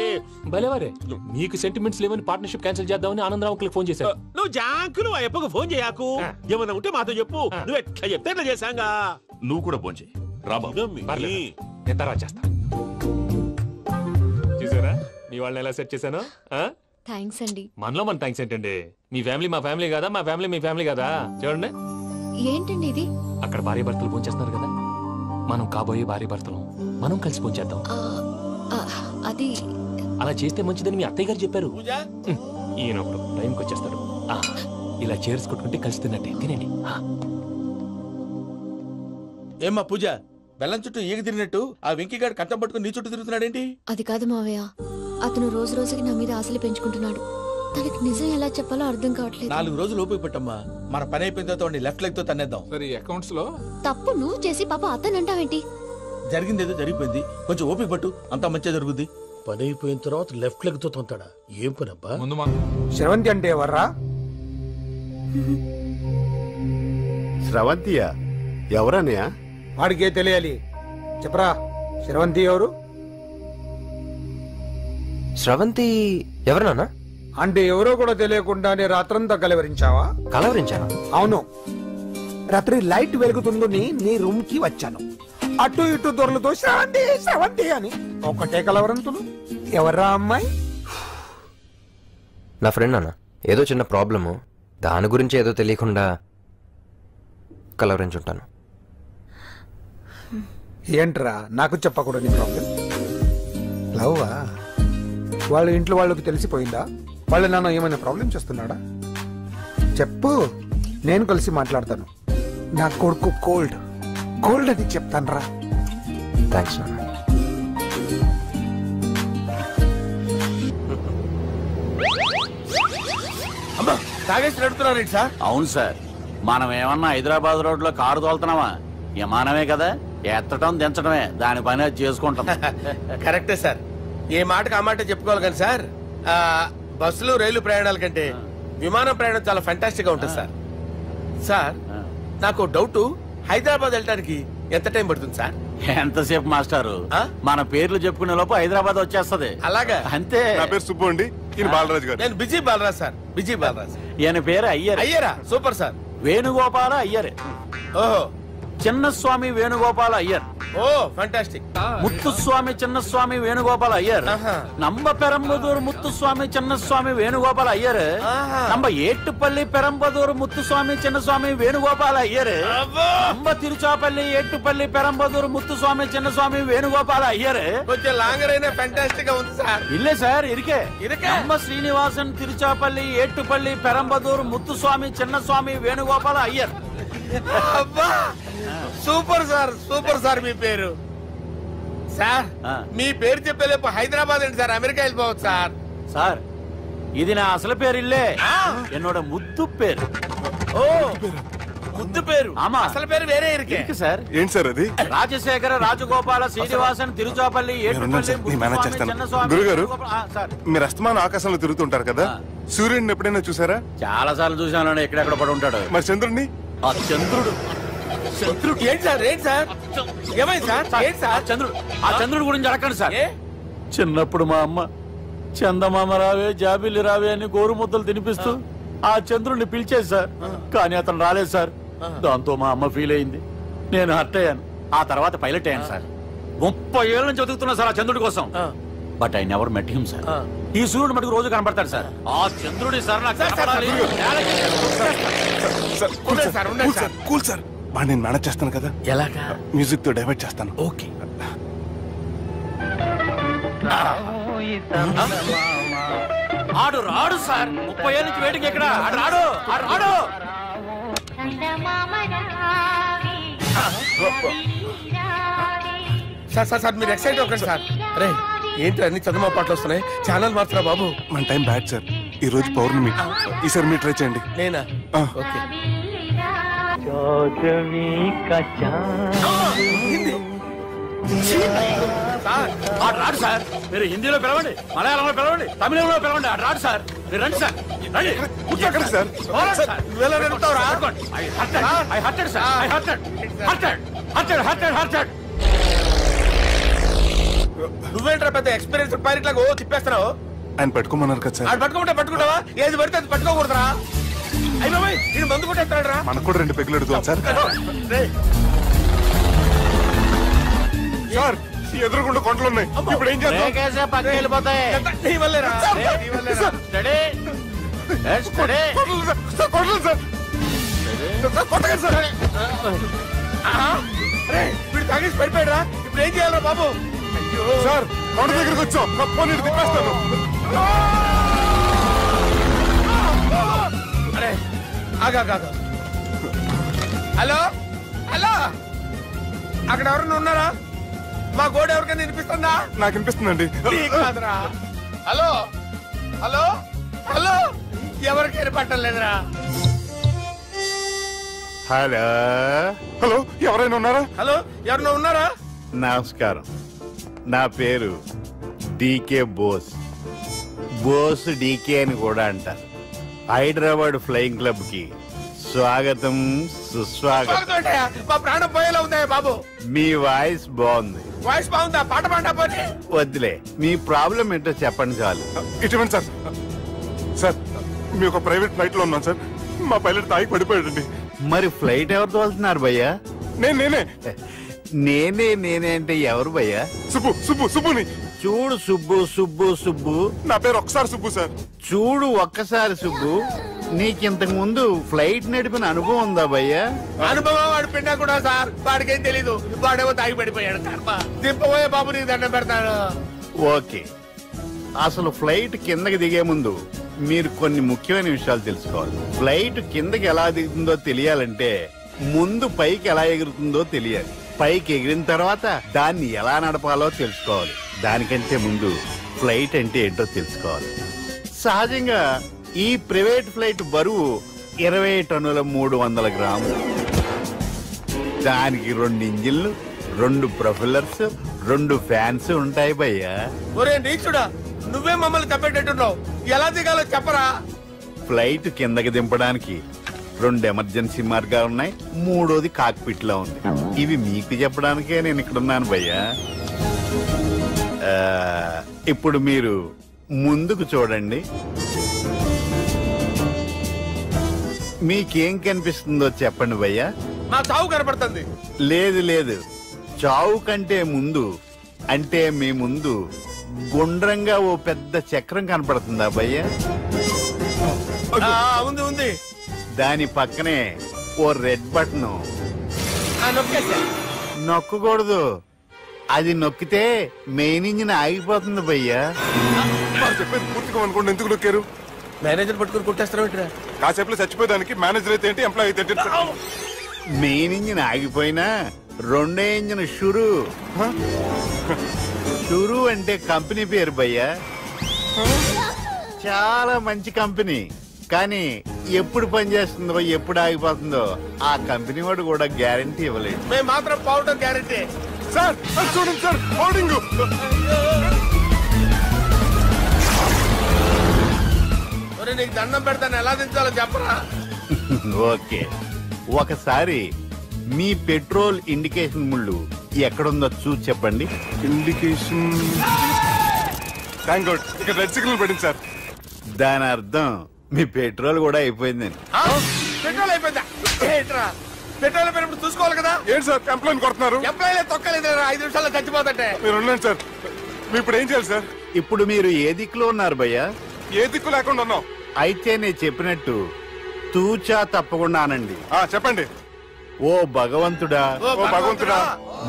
భలేవారే మీకు సెంటిమెంట్స్ లేవని పార్ట్నర్షిప్ క్యాన్సిల్ చేద్దామని ఆనందరావు అంకుల్ ఫోన్ చేశారు నువ్వు జాంకులు ఆ అప్పకు ఫోన్ చేయకు ఏమన్నా ఉంటే మాతో చెప్పు నువ్వు ఎట్లా చెప్తే ఎట్లా చేశాంగా నువ్వు కూడా ఫోన్ చేయి రాబా నేను తర్వాత చేస్తా చూసారా మీ వాళ్ళని ఎలా సెట్ చేశాను థ్యాంక్స్ అండి. మనలో మన థ్యాంక్స్ ఏంటండి మీ ఫ్యామిలీ మా ఫ్యామిలీ కదా మా ఫ్యామిలీ మీ ఫ్యామిలీ కదా చూడండి ఏంటండి ఇది? అక్కడ భార్య భర్తలు ఫోన్ చేస్తున్నారు కదా మనం కాబోయే భార్య భర్తలు మనం కలిసి ఫోన్ చేద్దాం అది అలా చేస్తే మంచిదని మీ అత్తయ్య గారు చెప్పారు ఈయన ఒకడు టైంకి వచ్చేస్తాడు ఇలా చేర్స్ కొట్టుకుంటే కలిసి తిన్నట్టే తినండి ఏమ్మా పూజ బెల్లం చుట్టూ ఈగ తిరిగినట్టు ఆ వెంకీగాడు కంటం పట్టుకుని నీ చుట్టూ తిరుగుతున్నాడేంటి? అది కాదు మావయ్య, అతను రోజు రోజుకి నా మీద ఆశలు పెంచుకుంటున్నాడు. తనకి నిజం ఎలా చెప్పాలో అర్థం కావట్లేదు. 4 రోజులు ఓపిక పట్టమ్మా, మన పని అయిపోయిన తర్వాత లెఫ్ట్ లెగ్ తో తన్నేద్దాం. సరే అకౌంట్స్ లో తప్పు నువ్వు చేసి పాప అతను అంటావేంటి? జరిగిందేదో జరిగిపోయింది, కొంచెం ఓపిక పట్టు, అంతా మంచిగా జరుగుద్ది. పని అయిపోయిన తర్వాత లెఫ్ట్ లెగ్ తో తొంతాడా? ఏం పని అబ్బా? శ్రవంతి అంటే ఎవర్రా? శ్రవంతియా? ఎవరన్నయ్యా? వాడికే తెలియాలి, చెప్పరా. శ్రవంతి ఎవరు? శ్రవంతి ఎవరు నాన్న? అంటే ఎవరో కూడా తెలియకుండానే రాత్రంతా కలవరించావా? కలవరించాను. అవును, రాత్రి లైట్ వెలుగుతుందని నీ రూమ్ కి వచ్చాను. అటు ఇటు దొరలతో శ్రవంతి శ్రవంతి అని ఒకటే కలవరంతులు. ఎవర్రా అమ్మాయి? నా ఫ్రెండ్ నాన్న, ఏదో చిన్న ప్రాబ్లము, దాని గురించి ఏదో తెలియకుండా కలవరించుంటాను. ఏంట్రా నాకు చెప్పకూడదు నీ ప్రాబ్లం? లవ్వా? వాళ్ళ ఇంట్లో వాళ్ళకి తెలిసిపోయిందా? వాళ్ళ నాన్న ఏమైనా ప్రాబ్లం చేస్తున్నాడా? చెప్పు, నేను కలిసి మాట్లాడతాను. నా కొడుకు కోల్డ్ కోల్డ్ అని చెప్తాను రా. థ్యాంక్స్ నాన్న. అమ్మా తాగేసి నడుపుతున్నారేంటి సార్? అవును సార్, మనం ఏమన్నా హైదరాబాద్ రోడ్ లో కారు తోలుతున్నామా? విమానమే కదా, ఎత్తడం దించడమే, దాని పని అది చేసుకుంటాం. కరెక్టే సార్, ఏ మాటకు ఆ మాట చెప్పుకోవాలి కానీ సార్, బస్సులు రైలు ప్రయాణాల కంటే విమానం ప్రయాణం చాలా ఫెంటాస్టిక్ గా ఉంటుంది సార్. సార్ నాకు డౌట్, హైదరాబాద్ వెళ్ళడానికి ఎంత టైం పడుతుంది సార్? ఎంతసేపు మాస్టారు, మన పేర్లు చెప్పుకునే లోపు హైదరాబాద్ వచ్చేస్తది. అలాగా? అంతే. నా పేరు సుబ్బు అండి, ఈయన బాలరాజు గారు. నేను busy Balaraj sir, busy Balaraj. ఈయన పేరు అయ్యర్. అయ్యరా? Super sir. వేణుగోపాల అయ్యర్. ఓహో, చిన్నస్వామి వేణుగోపాల అయ్యర్. ఓ ఫంటాస్టిక్. ముత్తుస్వామి చిన్నస్వామి వేణుగోపాల అయ్యర్. నంబ పెరంబదూరు ముత్తుస్వామి చిన్నస్వామి వేణుగోపాల అయ్యర్. నంబ ఏట్టుపల్లి పెరంబదూరు ముత్తుస్వామి చిన్నస్వామి వేణుగోపాల అయ్యర్. నంబ తిరుచాపల్లి ఏట్టుపల్లి పెరంబదూరు ముత్తుస్వామి చిన్నస్వామి వేణుగోపాల అయ్యర్. కొంచెం లాంగర్ అయినా ఫంటాస్టిక్ గా ఉంది సార్. ఇల్లే సార్, ఇరికే. Namba Srinivasan Tiruchapalli Ettupalli Perambadur Muthuswamy Chinnaswamy Venugopala Iyer. Super sir, super sir. మీ పేరు సార్, మీ పేరు చెప్పేలేపు హైదరాబాద్ ఏంటి సార్, అమెరికా వెళ్ళిపోవచ్చు సార్. సార్ ఇది నా అసలు పేరు ఇల్లే, ఎన్నోడ ముద్దు పేరు. ఓ ముద్దు పేరు అసలు పేరు వేరే ఇరికి సార్ ఏంటి సార్ అది? రాజశేఖర రాజగోపాల శ్రీనివాసన్ తిరుచాపల్లి గురుగారు మీరు అస్తమానం ఆకాశంలో తిరుగుతుంటారు కదా, సూర్యుడిని ఎప్పుడైనా చూసారా? చాలా సార్లు చూసాను, ఎక్కడెక్కడ పడి ఉంటాడు. మరి చంద్రుడిని? ఆ చంద్రుడు ఏంటి సార్ ఏంటి సార్ ఏమైంది సార్ ఏంటి సార్ చంద్రుడు ఆ చంద్రుడు గురించి అడగండి సార్. చిన్నప్పుడు మా అమ్మ చందమామ రావే జాబిల్లి రావే అని గోరు ముద్దలు తినిపిస్తూ ఆ చంద్రుడిని పిలిచేది సార్. కానీ అతను రాలేదు సార్. దాంతో మా అమ్మ ఫీల్ అయింది, నేను హర్ట్ అయ్యాను. ఆ తర్వాత పైలట్ అయ్యాను సార్. 30 ఏళ్ళ నుంచి చదువుతున్నా సార్ ఆ చంద్రుడి కోసం. But I never met him sir. ఈ సూర్యుడు మటుకు రోజు కనబడతాడు సార్. ఆ చంద్రుడి సార్ నాకు కూల్ సార్, నేను మేనేజ్ చేస్తాను కదా. ఎలాగా? మ్యూజిక్ తో డైవర్ట్ చేస్తాను. ఓకే. ఆడు రాడు సార్. 30 ఏళ్ళ నుంచి వేటికి ఎక్కడ ఆడు రాడు. సార్ మీరు ఎక్సైట్ అవ్వకండి సార్. రే ఏంటి అన్ని చదువు పాటలు వస్తున్నాయి, ఛానల్ మార్చరా బాబు. మన టైం బ్యాడ్ సార్, ఈ రోజు పౌర్ణమి. ఈసారి మీరు ట్రై చేయండి. నేనా? ఓకే. ఆడు రాడు సార్. మీరు హిందీలో పిలవండి, మలయాళంలో పిలవండి, తమిళంలో పిలవండి. ఆడు రాడు సార్. మీరు రండి సార్, రండి. కూర్చోకండి సార్. నువ్వేంట్రా పెద్ద ఎక్స్పీరియన్స్ పైరెట్ లాగా ఓ తిప్పేస్తున్నావు. ఆయన పట్టుకోమన్నారు కదా సార్. ఆడు పట్టుకుంటావా? ఏది పడితే అది పట్టుకోకూడదురా. అయ్యి బాబాయ్ నేను మందు కొట్టేస్తాడు రా. మనకు కూడా 2 పెగ్గులు ఎడుతాం సార్. సార్ ఎదురుకుండా కొండలు ఉన్నాయి, ఇప్పుడు ఏం చేద్దాం? పక్కకి వెళ్ళిపోతాయి. వీడు తాగేసి పడిపోయాడు రా. ఇప్పుడు ఏం చేయాలరా బాబు? సార్ కొండ దగ్గరికి వచ్చాం, నీరు తిప్పేస్తాను. అరే ఆగా. హలో హలో, అక్కడ ఎవరన్నా ఉన్నారా? మా గోడ ఎవరికైనా వినిపిస్తుందా? నాకు వినిపిస్తుందండి. హలో హలో హలో, ఎవరికి వినపట్టం లేదురా. హలో హలో, ఎవరైనా ఉన్నారా? హలో ఎవరైనా ఉన్నారా? నమస్కారం, నా పేరు డీకే బోస్. బోస్ డీకే అని కూడా అంటారు. హైదరాబాద్ ఫ్లయింగ్ క్లబ్ కి స్వాగతం సుస్వాగతం. మా ప్రాణం పోయేలా ఉందా బాబు? మీ వాయిస్ బాగుంది. వాయిస్ బాగుందా? పాట పాడా పోనీ. వద్దులే, మీ ప్రాబ్లం ఏంటో చెప్పండి చాలు. ఇటువంటి సార్, సార్ మీ ఒక ప్రైవేట్ ఫ్లైట్ లో ఉన్నాను సార్. మా పైలట్ తాగి పడిపోయాడండి. మరి ఫ్లైట్ ఎవరు తోలుతున్నారు భయ్యా? నేనే నేనే అంటే ఎవరు భయ్యా? సుబ్బుని చూడు. సుబ్బు నా పేరు ఒకసారి సుబ్బు సార్. చూడు ఒక్కసారి సుబ్బు, నీకింతకు ముందు ఫ్లైట్ నడిపిన అనుభవం ఉందా భయ్యా? అనుభవం వాడు పిండా కూడా సార్, వాడికేం తెలీదు. వాడేమో తాగి పడిపోయాడు. దింపబోయే బాబు నీకు దండం పెడతాను. ఓకే, అసలు ఫ్లైట్ కిందకి దిగే ముందు మీరు కొన్ని ముఖ్యమైన విషయాలు తెలుసుకోవాలి. ఫ్లైట్ కిందకి ఎలా దిగుతుందో తెలియాలంటే ముందు పైకి ఎలా ఎగురుతుందో తెలియాలి. పైకి ఎగిరిన తర్వాత దాన్ని ఎలా నడపాలో తెలుసుకోవాలి. దానికంటే ముందు ఫ్లైట్ అంటే ఏంటో తెలుసుకోవాలి. సహజంగా ఈ ప్రైవేట్ ఫ్లైట్ బరువు 20 టన్నుల 300 గ్రాములు. దానికి 2 ఇంజిన్లు, 2 ప్రొఫెల్లర్స్, 2 ఫ్యాన్స్ ఉంటాయి భయ్యా. ఒరే నీచుడా, నువ్వే మమ్మల్ని తప్పేటట్టున్నావు. ఎలా దిగాలో చెప్పరా? ఫ్లైట్ కిందకి దింపడానికి 2 ఎమర్జెన్సీ మార్గాలు ఉన్నాయి, 3వది కాక్పిట్ లో ఉంది. ఇవి మీకు చెప్పడానికే నేను ఇక్కడ ఉన్నాను భయ్యా. ఇప్పుడు మీరు ముందుకు చూడండి. మీకేం కనిపిస్తుందో చెప్పండి భయ్యా. నా చావు కనపడుతుంది. లేదు, చావు కంటే ముందు అంటే మీ ముందు గుండ్రంగా ఓ పెద్ద చక్రం కనపడుతుందా భయ్యా? ఉంది. దాని పక్కనే ఓ రెడ్ బటన్. నొక్కకూడదు, అది నొక్కితే మెయిన్ ఇంజిన్ ఆగిపోతుంది భయ్యా. చెప్పేది పూర్తిగా అనుకోండి. ఎందుకు నొక్కారు? మేనేజర్ పట్టుకుని కుట్టేస్తారా? కాసేపులో చచ్చిపోయేదానికి మేనేజర్ అయితే ఏంటి, ఎంప్లాయ్ అయితే ఏంటి? మెయిన్ ఇంజిన్ ఆగిపోయినా 2వ ఇంజిన్ షురు. షురు అంటే కంపెనీ పేరు భయ్యా. చాలా మంచి కంపెనీ. కానీ ఎప్పుడు పనిచేస్తుందో ఎప్పుడు ఆగిపోతుందో ఆ కంపెనీ వాడు కూడా గ్యారంటీ ఇవ్వలేదు. మేము మాత్రం పౌడర్ గ్యారంటీ. సార్ చూడండి సార్, హోర్డింగ్. నీకు దండం పెడతాను, ఎలా దించాలో చెప్పరా? ఓకే, ఒకసారి మీ పెట్రోల్ ఇండికేషన్ ముళ్ళు ఎక్కడుందో చూసి చెప్పండి. ఇండికేషన్ థ్యాంక్ గాడ్, ఇక్కడ రెడ్ సిగ్నల్ పెట్టింది సార్. దాని అర్థం మీ పెట్రోల్ కూడా అయిపోయిందని. పెట్రోల్ అయిపోయిందా? పెట్రోల్ అయిపోయినప్పుడు చూసుకోవాలి కదా. ఏంటి సార్ కంప్లైంట్ కొడుతున్నారు? ఎంప్లాయీ తొక్కలేదు, 5 నిమిషాల్లో చచ్చిపోతుంటే. మీరు ఉండండి సార్, మీరు ఇప్పుడు ఏం చేయాలి సార్? ఇప్పుడు మీరు ఏ దిక్కులో ఉన్నారు భయ్యా? ఏ దిక్కు లేకుండా ఉన్నాం. అయితే నేను చెప్పినట్టు తూచా తప్పకుండా అనండి. చెప్పండి. ఓ భగవంతుడా, ఓ భగవంతుడా,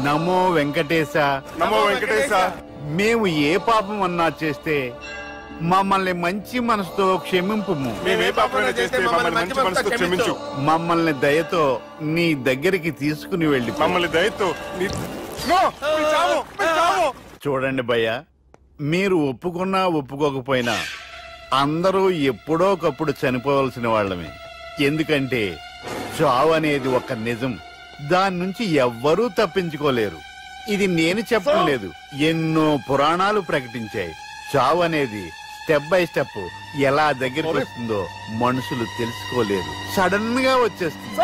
నమో వెంకటేశ, నమో వెంకటేశ. మేము ఏ పాపం అన్నా చేస్తే మమ్మల్ని మంచి మనసుతో క్షమింపు. మమ్మల్ని దయతో నీ దగ్గరికి తీసుకుని వెళ్ళి మమ్మల్ని దయతో చూడండి భయ్యా, మీరు ఒప్పుకున్నా ఒప్పుకోకపోయినా అందరూ ఎప్పుడో ఒకప్పుడు చనిపోవలసిన వాళ్ళమే. ఎందుకంటే చావు అనేది ఒక నిజం, దాని నుంచి ఎవ్వరూ తప్పించుకోలేరు. ఇది నేను చెప్పడం లేదు, ఎన్నో పురాణాలు ప్రకటించాయి. చావు అనేది స్టెప్ బై స్టెప్ ఎలా దగ్గరికి వస్తుందో మనుషులు తెలుసుకోలేరు, సడన్ గా వచ్చేస్తుంది.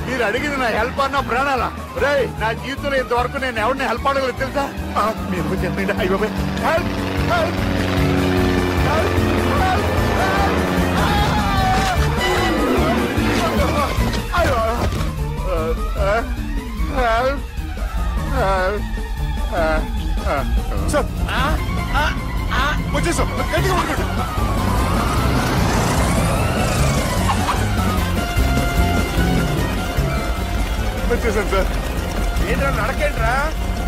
మీరు అడిగింది నా హెల్ప్ అన్న ప్రాణాలా? రే, నా జీవితంలో ఇంతవరకు నేను ఎవరిని హెల్ప్ అడగలేదు తెలుసా? మీరు చెప్పండి. అయ్యో హెల్ప్ హెల్ప్ వచ్చేసాం, గట్టిగా పట్టుకోండి. వచ్చేసాను సార్. ఏంట్రా నడకేంట్రా?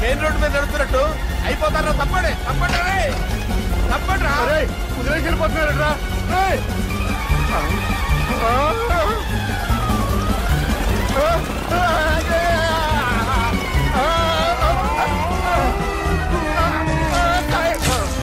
మెయిన్ రోడ్డు మీద నడుస్తున్నట్టు అయిపోతారా? తప్పండి తప్పండి రే, తప్పండి రా. కుదిరేసి వెళ్ళిపోతున్నారా?